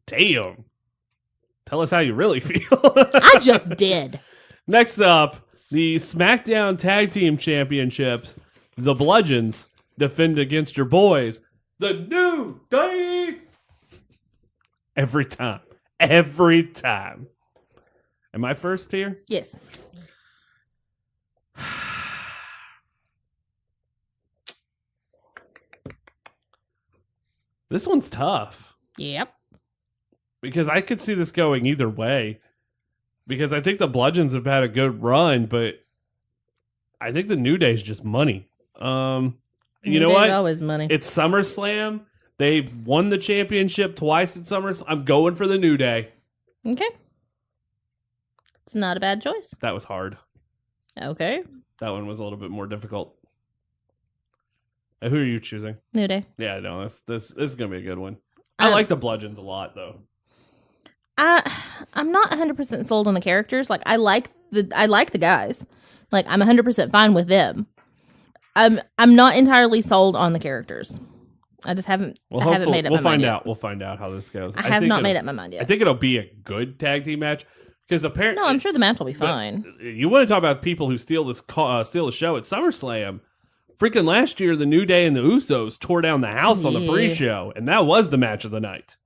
damn. Tell us how you really feel. I just did. Next up, the SmackDown Tag Team Championships. The Bludgeons defend against your boys, the New Day. Every time. Every time. Am I first here? Yes. This one's tough. Yep. Because I could see this going either way. Because I think the Bludgeons have had a good run, but I think the New Day's just money. You know what? Always money. It's SummerSlam. They've won the championship twice at SummerSlam. I'm going for the New Day. Okay. It's not a bad choice. That was hard. Okay. That one was a little bit more difficult. Who are you choosing? New Day. Yeah, no, this is gonna be a good one. I like the Bludgeons a lot, though. I'm not 100% sold on the characters. Like, I like the guys. Like, I'm 100% fine with them. I'm not entirely sold on the characters. I just haven't. Well, I haven't made up my mind yet. We'll find out how this goes. I have not made up my mind yet. I think it'll be a good tag team match because apparently. No, I'm sure the match will be fine. You want to talk about people who steal the show at SummerSlam? Freaking last year, the New Day and the Usos tore down the house on the pre-show, and that was the match of the night.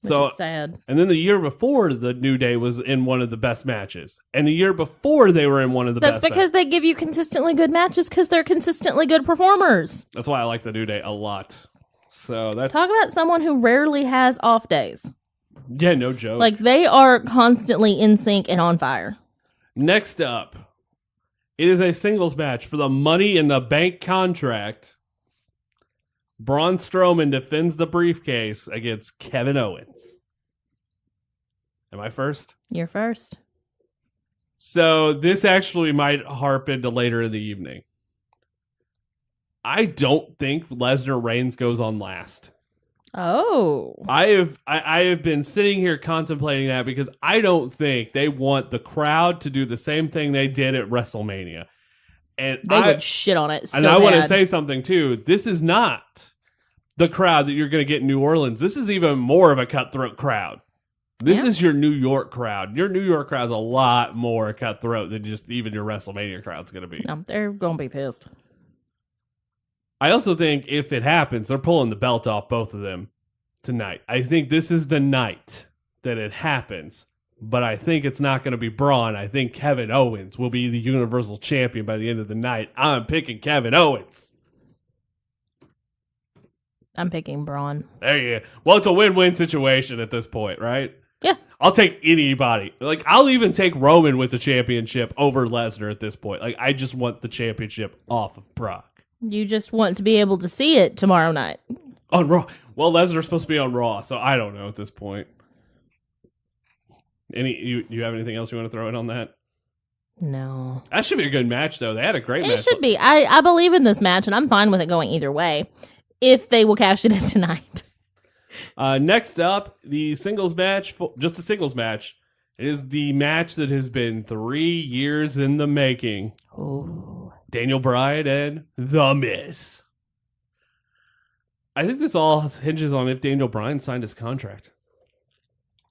Which is sad. And then the year before, the New Day was in one of the best matches. And the year before, they were in one of the best matches. That's because they give you consistently good matches because they're consistently good performers. That's why I like the New Day a lot. So Talk about someone who rarely has off days. Yeah, no joke. Like, they are constantly in sync and on fire. Next up, it is a singles match for the Money in the Bank contract. Braun Strowman defends the briefcase against Kevin Owens. Am I first? You're first. So this actually might harp into later in the evening. I don't think Lesnar Reigns goes on last. Oh. I have been sitting here contemplating that because I don't think they want the crowd to do the same thing they did at WrestleMania. And they would shit on it so And I bad. want to say something too. This is not the crowd that you're going to get in New Orleans. This is even more of a cutthroat crowd. This is your New York crowd. Your New York crowd's a lot more cutthroat than just even your WrestleMania crowd's going to be. No, they're going to be pissed. I also think if it happens, they're pulling the belt off both of them tonight. I think this is the night that it happens, but I think it's not going to be Braun. I think Kevin Owens will be the Universal Champion by the end of the night. I'm picking Kevin Owens. I'm picking Braun. There you go. Well, it's a win-win situation at this point, right? Yeah. I'll take anybody. Like, I'll even take Roman with the championship over Lesnar at this point. Like, I just want the championship off of Brock. You just want to be able to see it tomorrow night. On Raw. Well, Lesnar's supposed to be on Raw, so I don't know at this point. You have anything else you want to throw in on that? No. That should be a good match, though. They had a great match. It should be. I believe in this match, and I'm fine with it going either way. If they will cash it in tonight. Next up, the singles match, just a singles match. It is the match that has been 3 years in the making. Oh. Daniel Bryan and The Miz. I think this all hinges on if Daniel Bryan signed his contract.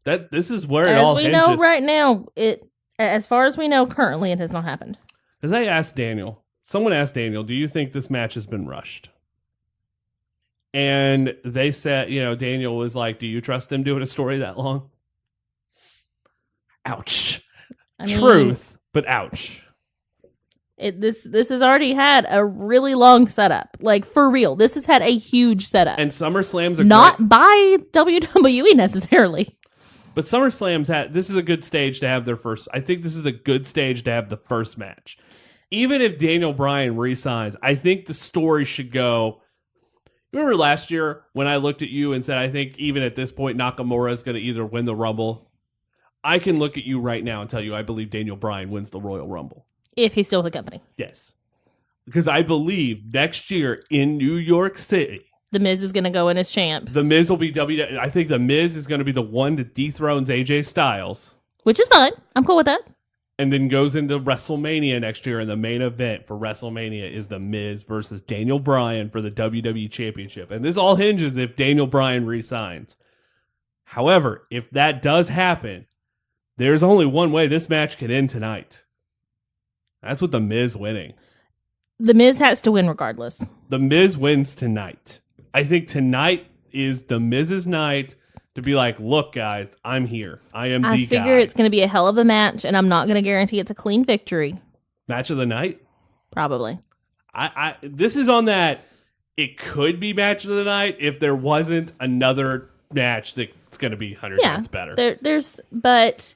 This is where it all hinges. As we know right now, as far as we know currently, it has not happened. As I asked Daniel, someone asked Daniel, do you think this match has been rushed? And they said, Daniel was like, do you trust them doing a story that long? Ouch. Truth, but ouch. This has already had a really long setup. Like, for real. This has had a huge setup. And SummerSlam's not by WWE necessarily. But SummerSlam's this is a good stage to have their first. I think this is a good stage to have the first match. Even if Daniel Bryan re-signs, I think the story should go, Remember last year when I looked at you and said, I think even at this point, Nakamura is going to either win the Rumble? I can look at you right now and tell you I believe Daniel Bryan wins the Royal Rumble. If he's still with the company. Yes. Because I believe next year in New York City, The Miz is going to go in as champ. The Miz will be WWE. I think The Miz is going to be the one that dethrones AJ Styles. Which is fine. I'm cool with that. And then goes into WrestleMania next year, and the main event for WrestleMania is The Miz versus Daniel Bryan for the WWE Championship. And this all hinges if Daniel Bryan resigns. However, if that does happen, there's only one way this match can end tonight. That's with The Miz winning. The Miz has to win regardless. The Miz wins tonight. I think tonight is The Miz's night to be like, look, guys, I'm here. I am the guy. I figure it's going to be a hell of a match, and I'm not going to guarantee it's a clean victory. Match of the night? Probably. This is on that it could be match of the night if there wasn't another match that's going to be 100 times better. But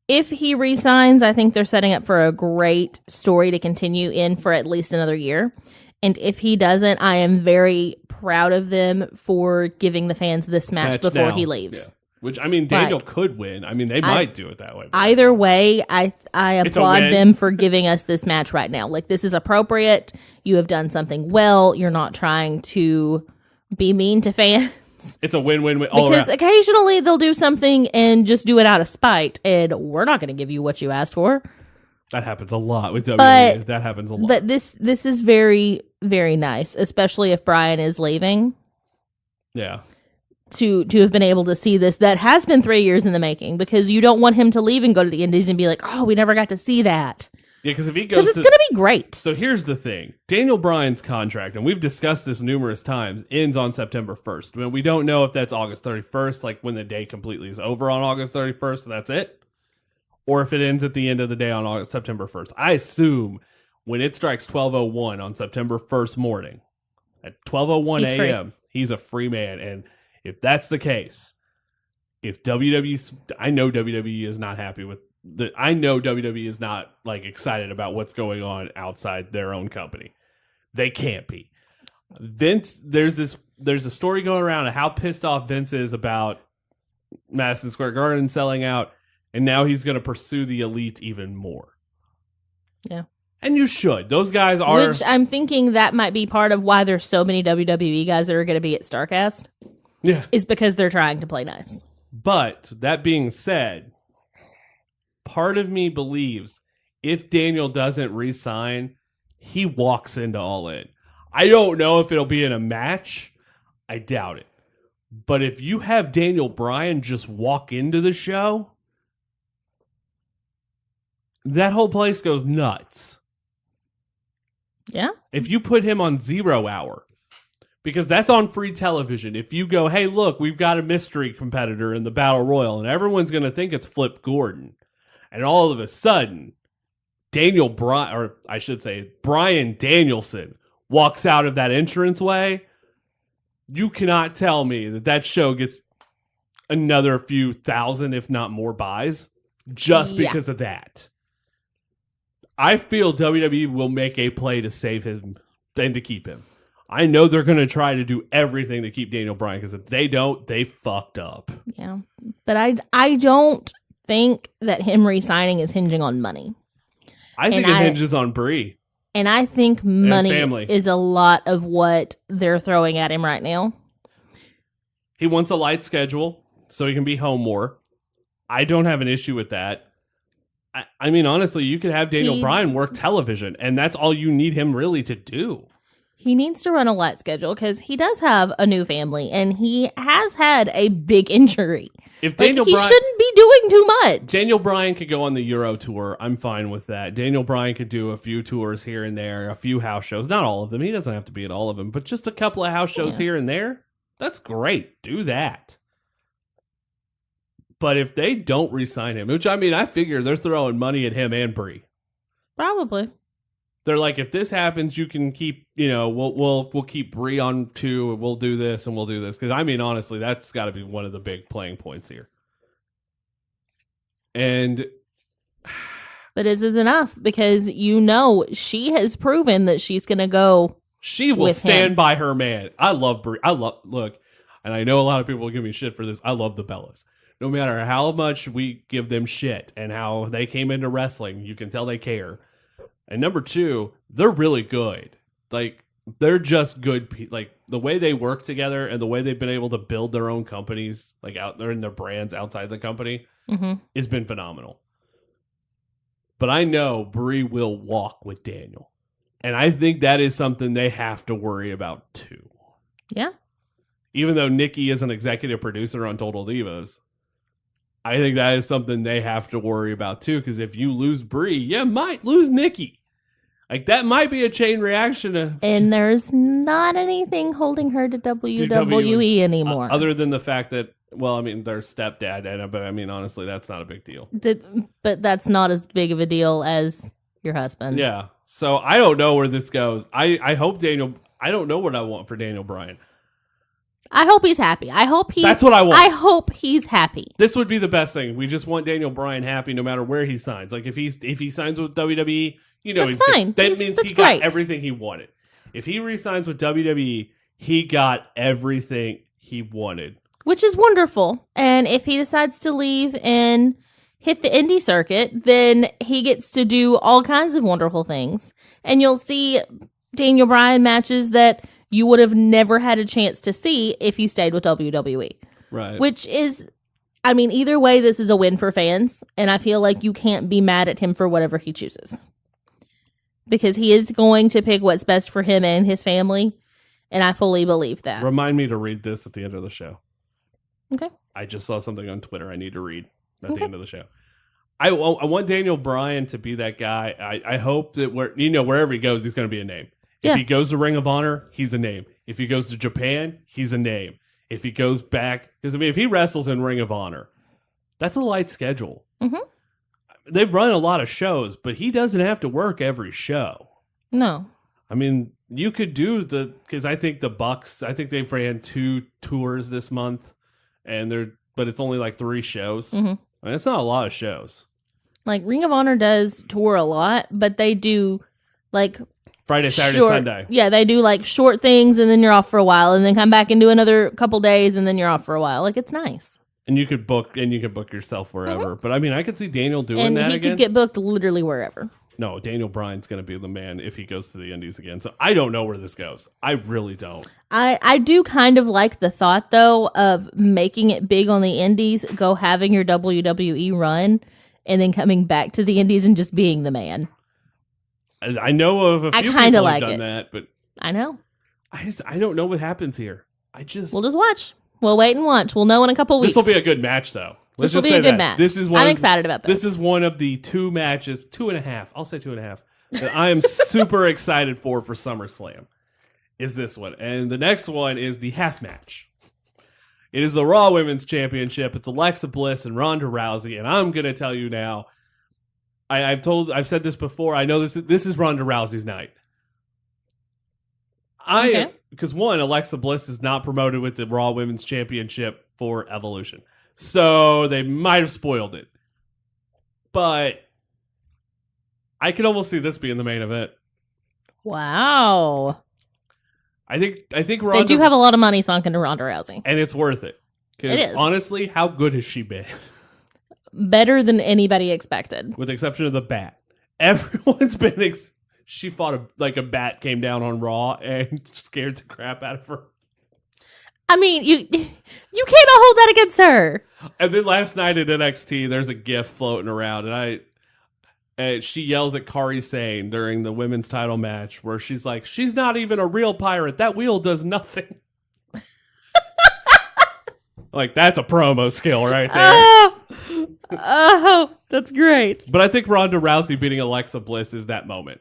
if he resigns, I think they're setting up for a great story to continue in for at least another year. And if he doesn't, I am very proud of them for giving the fans this match before he leaves. Yeah. Which, I mean, Daniel could win. I mean, they might do it that way. Either way, I applaud them for giving us this match right now. Like, this is appropriate. You have done something well. You're not trying to be mean to fans. It's a win-win-win all because around. Occasionally they'll do something and just do it out of spite, and we're not going to give you what you asked for. That happens a lot with WWE. That happens a lot. But this is very, very nice, especially if Bryan is leaving. Yeah. To have been able to see this, that has been 3 years in the making, because you don't want him to leave and go to the Indies and be like, oh, we never got to see that. Yeah, because if he goes, because it's going to be great. So here's the thing: Daniel Bryan's contract, and we've discussed this numerous times, ends on September 1st. I mean, we don't know if that's August 31st, like when the day completely is over on August 31st, and that's it, or if it ends at the end of the day on September 1st. I assume when it strikes 12:01 on September 1st morning, at 12:01 a.m., he's a free man. And if that's the case, if I know WWE is not happy with. I know WWE is not like excited about what's going on outside their own company. They can't be. Vince, there's a story going around of how pissed off Vince is about Madison Square Garden selling out, and now he's going to pursue the Elite even more. Yeah. And you should. Those guys are... Which I'm thinking that might be part of why there's so many WWE guys that are going to be at Starrcast. Yeah. Is because they're trying to play nice. But, that being said... Part of me believes if Daniel doesn't re-sign, he walks into All In. I don't know if it'll be in a match. I doubt it. But if you have Daniel Bryan just walk into the show, that whole place goes nuts. Yeah. If you put him on 0 Hour, because that's on free television. If you go, hey, look, we've got a mystery competitor in the Battle Royal, and everyone's going to think it's Flip Gordon. And all of a sudden, Bryan Danielson walks out of that entranceway. You cannot tell me that show gets another few thousand, if not more, buys just because of that. I feel WWE will make a play to save him and to keep him. I know they're going to try to do everything to keep Daniel Bryan, because if they don't, they fucked up. Yeah. But I don't think that him re-signing is hinging on money. I think it hinges on Brie. And I think money is a lot of what they're throwing at him right now. He wants a light schedule so he can be home more. I don't have an issue with that. I mean, honestly, you could have Daniel Bryan work television, and that's all you need him really to do. He needs to run a light schedule because he does have a new family, and he has had a big injury. If Daniel Bryan shouldn't be doing too much. Daniel Bryan could go on the Euro tour. I'm fine with that. Daniel Bryan could do a few tours here and there, a few house shows. Not all of them. He doesn't have to be at all of them, but just a couple of house shows here and there. That's great. Do that. But if they don't re-sign him, which I mean, I figure they're throwing money at him and Brie. Probably. They're like, if this happens, you can keep, we'll keep Brie on too, and we'll do this and we'll do this. Because I mean, honestly, that's got to be one of the big playing points here. But is it enough? Because she has proven that she's going to go She will with stand him. by her man. I love Brie. Look, and I know a lot of people will give me shit for this. I love the Bellas. No matter how much we give them shit and how they came into wrestling, you can tell they care. And number two, they're really good. Like, they're just good. Like, the way they work together and the way they've been able to build their own companies, like out there in their brands outside the company, has been phenomenal. But I know Brie will walk with Daniel. And I think that is something they have to worry about too. Yeah. Even though Nikki is an executive producer on Total Divas, I think that is something they have to worry about too. Because if you lose Brie, you might lose Nikki. Like, that might be a chain reaction. And there's not anything holding her to WWE anymore. Other than the fact that, well, I mean, their stepdad, but I mean, honestly, that's not a big deal. But that's not as big of a deal as your husband. Yeah. So I don't know where this goes. I hope Daniel, I don't know what I want for Daniel Bryan. I hope he's happy. That's what I want. I hope he's happy. This would be the best thing. We just want Daniel Bryan happy no matter where he signs. Like, if he signs with WWE, you know, that's he's fine. Good. That means that's he got great. everything he wanted. If he re-signs with WWE, he got everything he wanted. Which is wonderful. And if he decides to leave and hit the indie circuit, then he gets to do all kinds of wonderful things. And you'll see Daniel Bryan matches that you would have never had a chance to see if he stayed with WWE. Right. Which is, I mean, either way, this is a win for fans. And I feel like you can't be mad at him for whatever he chooses. Because he is going to pick what's best for him and his family. And I fully believe that. Remind me to read this at the end of the show. Okay. I just saw something on Twitter I need to read at the end of the show. I want Daniel Bryan to be that guy. I hope that wherever he goes, he's going to be a name. If Yeah. he goes to Ring of Honor, he's a name. If he goes to Japan, he's a name. If he goes back, because I mean, if he wrestles in Ring of Honor, that's a light schedule. Mm-hmm. They've run a lot of shows, but he doesn't have to work every show. No. I mean, you could do because I think the Bucks, I think they ran 2 tours this month, but it's only like 3 shows. Mm-hmm. I mean, it's not a lot of shows. Like, Ring of Honor does tour a lot, but they do, like... Friday, Saturday, short, Sunday. Yeah, they do, like, short things, and then you're off for a while, and then come back and do another couple days, and then you're off for a while. Like, it's nice. And you could book yourself wherever. Mm-hmm. But, I mean, I could see Daniel doing and that again. And he could get booked literally wherever. No, Daniel Bryan's going to be the man if he goes to the Indies again. So I don't know where this goes. I really don't. I do kind of like the thought, though, of making it big on the Indies, go having your WWE run, and then coming back to the Indies and just being the man. I know of a few people who've done that, but I know. I don't know what happens here. We'll just watch. We'll wait and watch. We'll know in a couple weeks. This will be a good match, though. This will be a good match. I'm excited about this. This is one of the 2 matches, 2.5. I'll say 2.5. That I am super excited for SummerSlam. Is this one, and the next one is the half match. It is the Raw Women's Championship. It's Alexa Bliss and Ronda Rousey, and I'm gonna tell you now. I've said this before. I know this is Ronda Rousey's night. Because one, Alexa Bliss is not promoted with the Raw Women's Championship for Evolution, so they might have spoiled it. But I could almost see this being the main event. Wow. I think Ronda. They do have a lot of money sunk into Ronda Rousey, and it's worth it. It is. Honestly, how good has she been? Better than anybody expected. With the exception of the bat. Everyone's been... she fought a bat came down on Raw and scared the crap out of her. I mean, you cannot hold that against her. And then last night at NXT, there's a GIF floating around, and she yells at Kairi Sane during the women's title match where she's like, she's not even a real pirate. That wheel does nothing. Like, that's a promo skill right there. Oh, that's great. But I think Ronda Rousey beating Alexa Bliss is that moment.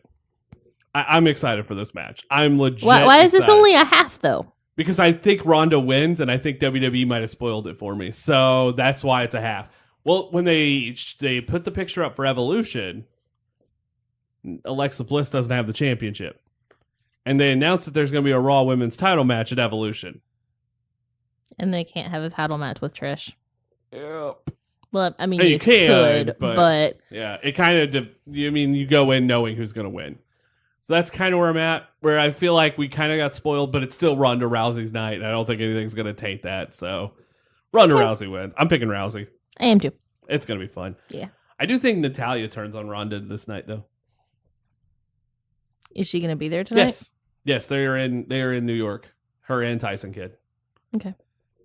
I'm excited for this match. I'm legit Why is this excited. only a half, though? Because I think Ronda wins, and I think WWE might have spoiled it for me. So that's why it's a half. Well, when they put the picture up for Evolution, Alexa Bliss doesn't have the championship. And they announced that there's going to be a Raw Women's title match at Evolution. And they can't have a title match with Trish. Yep. Well, I mean, And you could, but yeah, it kind of. You go in knowing who's going to win. So that's kind of where I'm at, where I feel like we kind of got spoiled, but it's still Ronda Rousey's night, and I don't think anything's going to taint that. So Ronda Rousey wins. I'm picking Rousey. I am too. It's going to be fun. Yeah. I do think Natalya turns on Ronda this night, though. Is she going to be there tonight? Yes, they are in New York. Her and Tyson Kidd. Okay.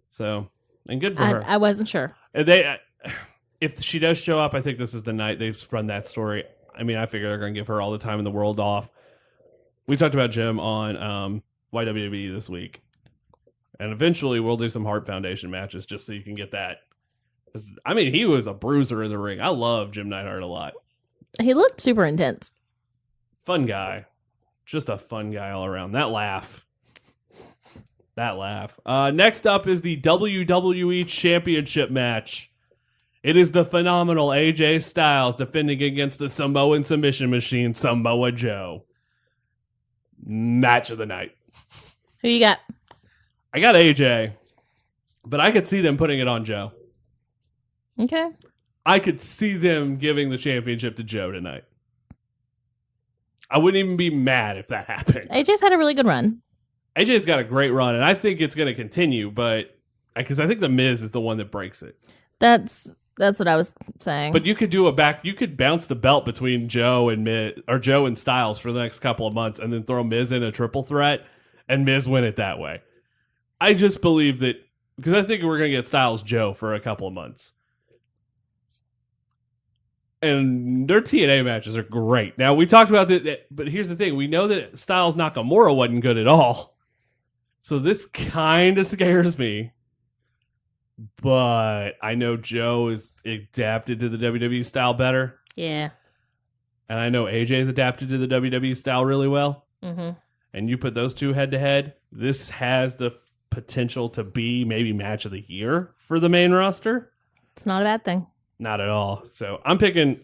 So, and good for her. I wasn't sure. And if she does show up, I think this is the night they've run that story. I mean, I figure they're going to give her all the time in the world off. We talked about Jim on YWB this week. And eventually we'll do some Heart Foundation matches just so you can get that. I mean, he was a bruiser in the ring. I love Jim Neidhart a lot. He looked super intense. Fun guy. Just a fun guy all around. That laugh. Next up is the WWE Championship match. It is the phenomenal AJ Styles defending against the Samoan submission machine, Samoa Joe. Match of the night. Who you got? I got AJ, but I could see them putting it on Joe. Okay. I could see them giving the championship to Joe tonight. I wouldn't even be mad if that happened. AJ's had a really good run. AJ's got a great run, and I think it's going to continue, but because I think the Miz is the one that breaks it. That's what I was saying. But you could you could bounce the belt between Joe and Miz, or Joe and Styles for the next couple of months, and then throw Miz in a triple threat, and Miz win it that way. I just believe that, because I think we're going to get Styles Joe for a couple of months. And their TNA matches are great. Now, we talked about that, but here's the thing. We know that Styles Nakamura wasn't good at all. So this kind of scares me. But I know Joe is adapted to the WWE style better. Yeah. And I know AJ's adapted to the WWE style really well. Mm-hmm. And you put those two head to head, this has the potential to be maybe match of the year for the main roster. It's not a bad thing. Not at all. So I'm picking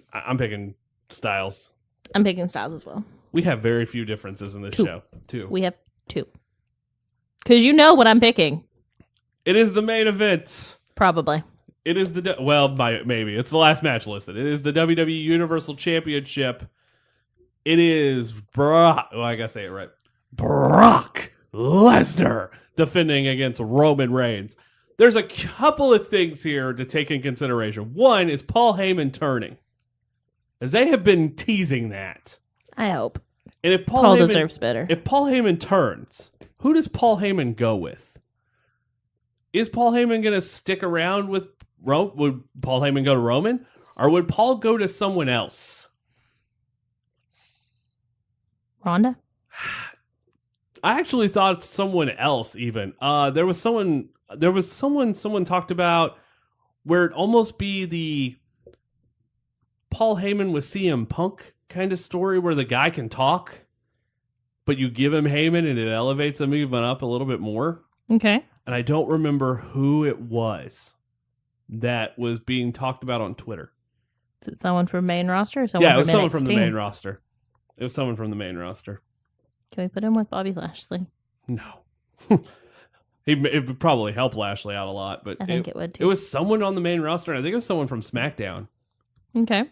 Styles. I'm picking Styles as well. We have very few differences in this show. Two. We have two. Because you know what I'm picking. It is the main event. Probably. It is maybe. It's the last match listed. It is the WWE Universal Championship. It is Brock. Well, I gotta say it right. Brock Lesnar defending against Roman Reigns. There's a couple of things here to take in consideration. One is Paul Heyman turning, as they have been teasing that. I hope. And if Paul deserves better. If Paul Heyman turns, who does Paul Heyman go with? Is Paul Heyman going to stick around with would Paul Heyman go to Roman? Or would Paul go to someone else? Ronda? I actually thought someone else even. There was someone talked about where it almost be the Paul Heyman with CM Punk kind of story where the guy can talk, but you give him Heyman and it elevates him even up a little bit more. Okay. And I don't remember who it was that was being talked about on Twitter. Is it someone from main roster or someone from it was someone NXT? from the main roster. It was someone from the main roster. Can we put him with Bobby Lashley? No. It would probably help Lashley out a lot, but I think it would too. It was someone on the main roster, and I think it was someone from SmackDown. Okay.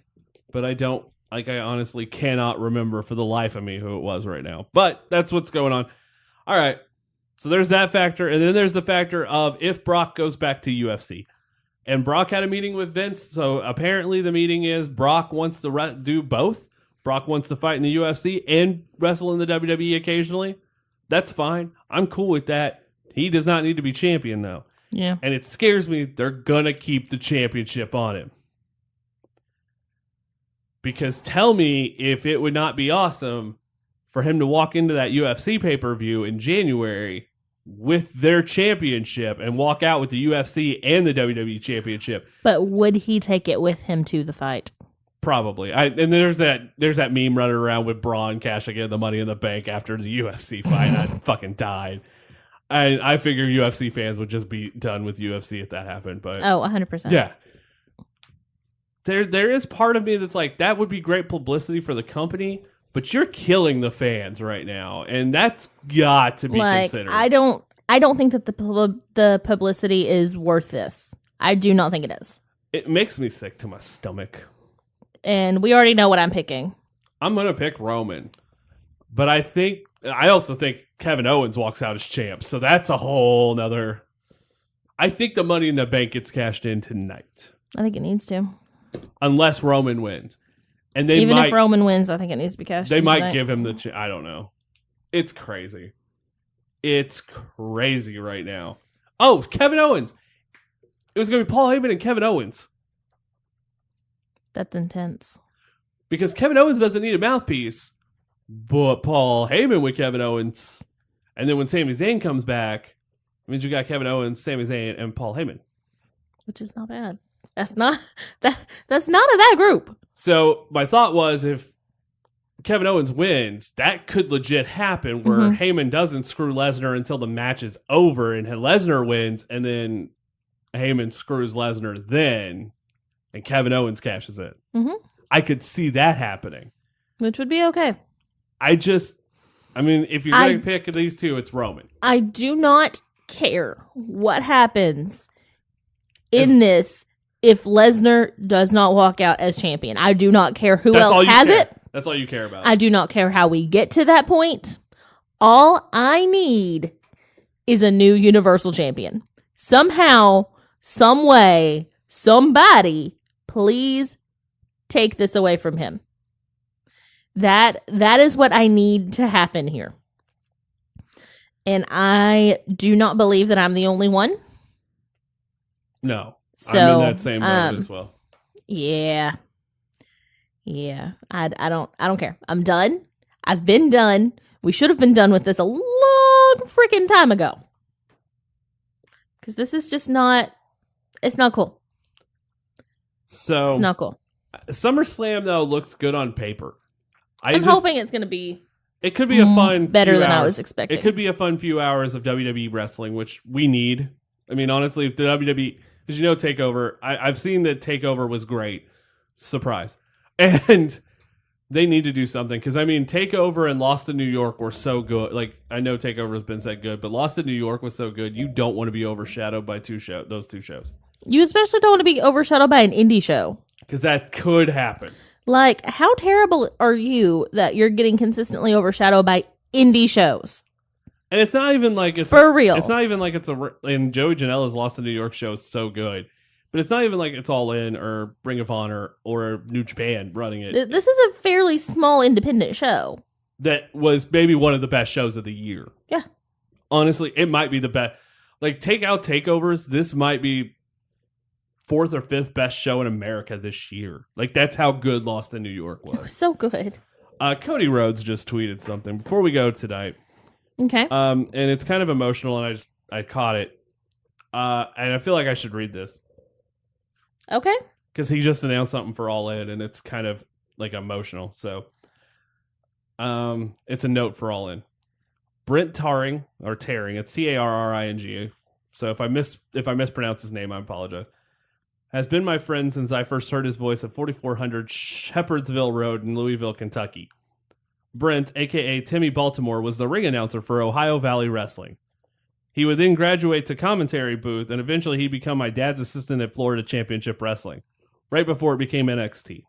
But I honestly cannot remember for the life of me who it was right now. But that's what's going on. All right. So there's that factor, and then there's the factor of if Brock goes back to UFC. And Brock had a meeting with Vince, so apparently the meeting is Brock wants to do both. Brock wants to fight in the UFC and wrestle in the WWE occasionally. That's fine. I'm cool with that. He does not need to be champion, though. Yeah. And it scares me they're going to keep the championship on him. Because tell me if it would not be awesome for him to walk into that UFC pay-per-view in January with their championship and walk out with the UFC and the WWE championship. But would he take it with him to the fight? Probably. And there's that meme running around with Braun cashing in the Money in the Bank after the UFC fight. I fucking died. And I figure UFC fans would just be done with UFC if that happened. But 100%. yeah. There is part of me that's like, that would be great publicity for the company, but you're killing the fans right now, and that's got to be considered. I don't think that the publicity is worth this. I do not think it is. It makes me sick to my stomach. And we already know what I'm picking. I'm going to pick Roman. But I also think Kevin Owens walks out as champ. So that's a whole nother. I think the Money in the Bank gets cashed in tonight. I think it needs to. Unless Roman wins. And Even if Roman wins, I think it needs to be cashed in. They might tonight. give him the I don't know. It's crazy. It's crazy right now. Oh, Kevin Owens. It was going to be Paul Heyman and Kevin Owens. That's intense. Because Kevin Owens doesn't need a mouthpiece. But Paul Heyman with Kevin Owens. And then when Sami Zayn comes back, it means you got Kevin Owens, Sami Zayn, and Paul Heyman. Which is not bad. That's not that's not a bad group. So my thought was if Kevin Owens wins, that could legit happen where Heyman doesn't screw Lesnar until the match is over and Lesnar wins, and then Heyman screws Lesnar then, and Kevin Owens cashes it. I could see that happening. Which would be okay. If you're going to pick these two, it's Roman. I do not care what happens in this if Lesnar does not walk out as champion. I do not care who else has it. That's all you care about. I do not care how we get to that point. All I need is a new Universal Champion. Somehow, some way, somebody, please take this away from him. That is what I need to happen here. And I do not believe that I'm the only one. No. So, I'm in that same boat as well. Yeah. Yeah. I don't care. I'm done. I've been done. We should have been done with this a long freaking time ago. Because this is just it's not cool. So it's not cool. SummerSlam, though, looks good on paper. I'm hoping it's going to be it could be a fun better than hours. I was expecting. It could be a fun few hours of WWE wrestling, which we need. I mean, honestly, if the WWE, because TakeOver, I've seen that TakeOver was great. Surprise. And they need to do something. Because, TakeOver and Lost in New York were so good. Like, I know TakeOver has been said good, but Lost in New York was so good. You don't want to be overshadowed by those two shows. You especially don't want to be overshadowed by an indie show. Because that could happen. Like, how terrible are you that you're getting consistently overshadowed by indie shows? And it's not even like it's for real. It's not even like and Joey Janela's Lost in New York show is so good. But it's not even like it's All In or Ring of Honor or New Japan running it. This is a fairly small independent show. That was maybe one of the best shows of the year. Yeah. Honestly, it might be the best. Like, take out takeovers, this might be 4th or 5th best show in America this year. Like, that's how good Lost in New York was. It was so good. Cody Rhodes just tweeted something before we go tonight. Okay. And it's kind of emotional, and I caught it. And I feel like I should read this. Okay. Because he just announced something for All In, and it's kind of like emotional. So, it's a note for All In. Brent Tarring, or Taring, it's Tarring. So if I mispronounce his name, I apologize. Has been my friend since I first heard his voice at 4400 Shepherdsville Road in Louisville, Kentucky. Brent, a.k.a. Timmy Baltimore, was the ring announcer for Ohio Valley Wrestling. He would then graduate to commentary booth, and eventually he'd become my dad's assistant at Florida Championship Wrestling, right before it became NXT.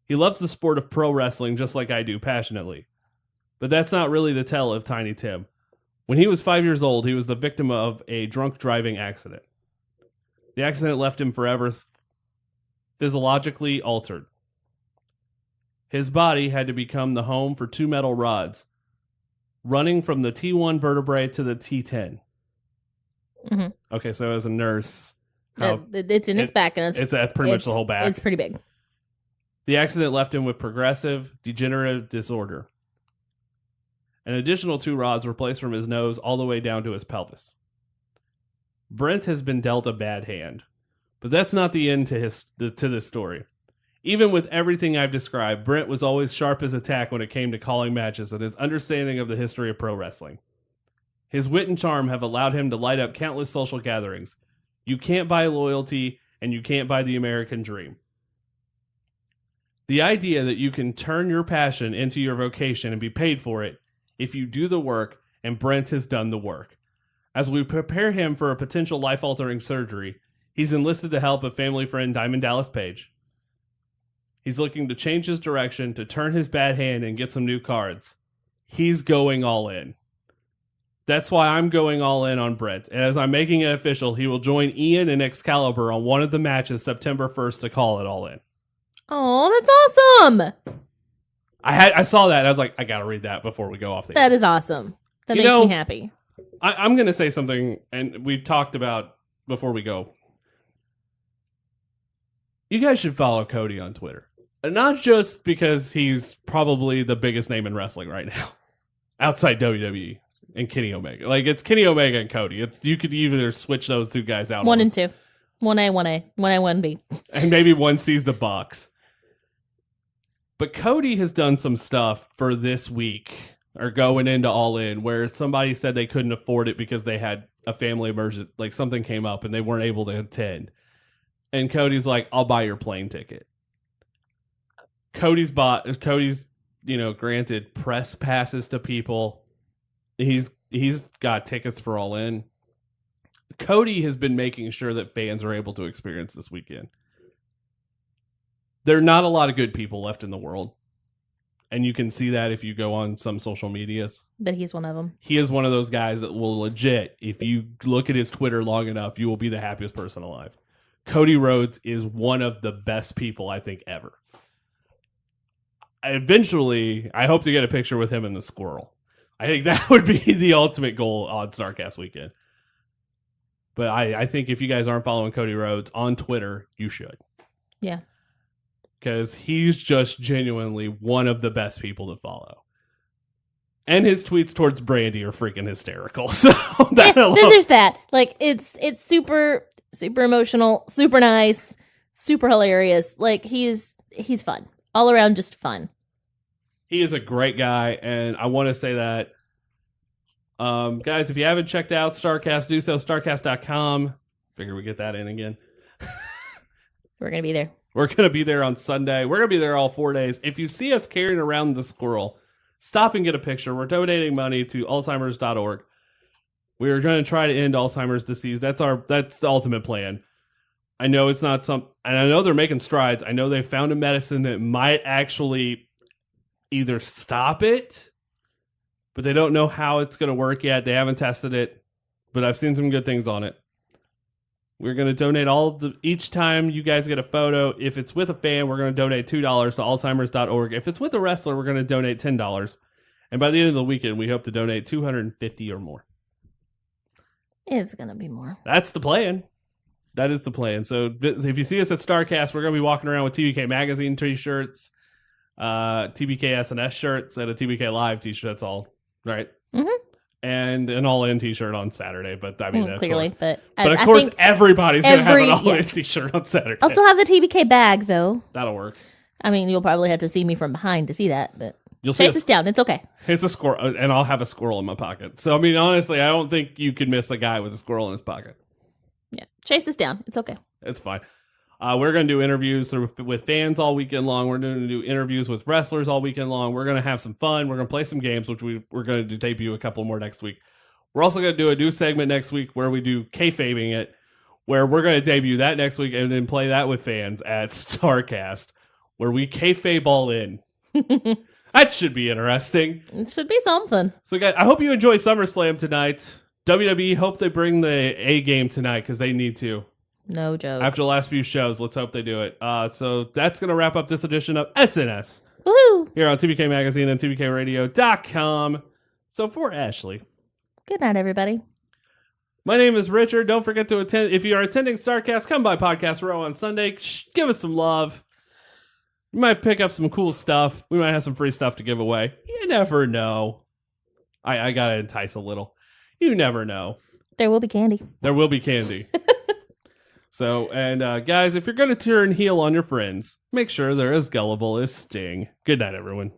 He loves the sport of pro wrestling just like I do, passionately. But that's not really the tell of Tiny Tim. When he was 5 years old, he was the victim of a drunk driving accident. The accident left him forever physiologically altered. His body had to become the home for 2 metal rods, running from the T1 vertebrae to the T10. Mm-hmm. Okay, so as a nurse... it's in his back. And it's pretty much the whole back. It's pretty big. The accident left him with progressive degenerative disorder. An additional 2 rods were placed from his nose all the way down to his pelvis. Brent has been dealt a bad hand, but that's not the end to this story. Even with everything I've described, Brent was always sharp as a tack when it came to calling matches and his understanding of the history of pro wrestling. His wit and charm have allowed him to light up countless social gatherings. You can't buy loyalty, and you can't buy the American dream. The idea that you can turn your passion into your vocation and be paid for it if you do the work, and Brent has done the work. As we prepare him for a potential life-altering surgery, he's enlisted the help of family friend Diamond Dallas Page. He's looking to change his direction, to turn his bad hand and get some new cards. he's going all in. That's why I'm going all in on Brent. And as I'm making it official, he will join Ian and Excalibur on one of the matches September 1st to call it all in. Oh, that's awesome. I saw that and I was like, I gotta read that before we go off the air. That is awesome. That makes me happy. I'm gonna say something, and we talked about before we go. You guys should follow Cody on Twitter. And not just because he's probably the biggest name in wrestling right now, outside WWE and Kenny Omega. Like, it's Kenny Omega and Cody. You could either switch those two guys out. 1 and 2. 1A, 1A, 1A, 1B. And maybe one sees the Bucks. But Cody has done some stuff for this week, or going into All In, where somebody said they couldn't afford it because they had a family emergency, like something came up and they weren't able to attend. And Cody's like, I'll buy your plane ticket. Cody's, granted press passes to people. He's got tickets for All In. Cody has been making sure that fans are able to experience this weekend. There are not a lot of good people left in the world. And you can see that if you go on some social medias. But he's one of them. He is one of those guys that will legit, if you look at his Twitter long enough, you will be the happiest person alive. Cody Rhodes is one of the best people, I think, ever. Eventually, I hope to get a picture with him and the squirrel. I think that would be the ultimate goal on Starrcast weekend. But I think if you guys aren't following Cody Rhodes on Twitter, you should. Yeah. Because he's just genuinely one of the best people to follow. And his tweets towards Brandy are freaking hysterical. So that then there's that. Like, it's super, super emotional, super nice, super hilarious. Like, he's fun. All around just fun. He is a great guy, and I want to say that. Guys, if you haven't checked out Starrcast, do so, starrcast.com. Figure we get that in again. We're going to be there. We're going to be there on Sunday. We're going to be there all 4 days. If you see us carrying around the squirrel, stop and get a picture. We're donating money to Alzheimer's.org. We are going to try to end Alzheimer's disease. That's the ultimate plan. I know it's not and I know they're making strides. I know they found a medicine that might actually either stop it, but they don't know how it's going to work yet. They haven't tested it, but I've seen some good things on it. We're going to donate each time you guys get a photo. If it's with a fan, we're going to donate $2 to Alzheimer's.org. If it's with a wrestler, we're going to donate $10. And by the end of the weekend, we hope to donate $250 or more. It's going to be more. That's the plan. That is the plan. So if you see us at Starrcast, we're going to be walking around with TBK Magazine t-shirts, TBK SNS shirts, and a TBK Live t-shirt. That's all, right? Mm-hmm. And an All-In t-shirt on Saturday. But I mean, clearly. But of course, everybody's going to have an All-In t-shirt on Saturday. Also have the TBK bag, though. That'll work. I mean, you'll probably have to see me from behind to see that, but you'll chase us down. It's okay. It's a squirrel, and I'll have a squirrel in my pocket. So, I mean, honestly, I don't think you could miss a guy with a squirrel in his pocket. Yeah, chase us down. It's okay. It's fine. We're going to do interviews with fans all weekend long. We're going to do interviews with wrestlers all weekend long. We're going to have some fun. We're going to play some games, which we're going to debut a couple more next week. We're also going to do a new segment next week where we do kayfabing it, where we're going to debut that next week and then play that with fans at Starrcast, where we kayfabe all in. That should be interesting. It should be something. So, guys, I hope you enjoy SummerSlam tonight. WWE, hope they bring the A game tonight because they need to. No joke. After the last few shows, let's hope they do it. So that's going to wrap up this edition of SNS. Woohoo! Here on TBK Magazine and TBKRadio.com. So for Ashley. Good night, everybody. My name is Richard. Don't forget to attend. If you are attending Starrcast, come by Podcast Row on Sunday. Give us some love. You might pick up some cool stuff. We might have some free stuff to give away. You never know. I got to entice a little. You never know. There will be candy. There will be candy. So, and guys, if you're going to turn heel on your friends, make sure they're as gullible as Sting. Good night, everyone.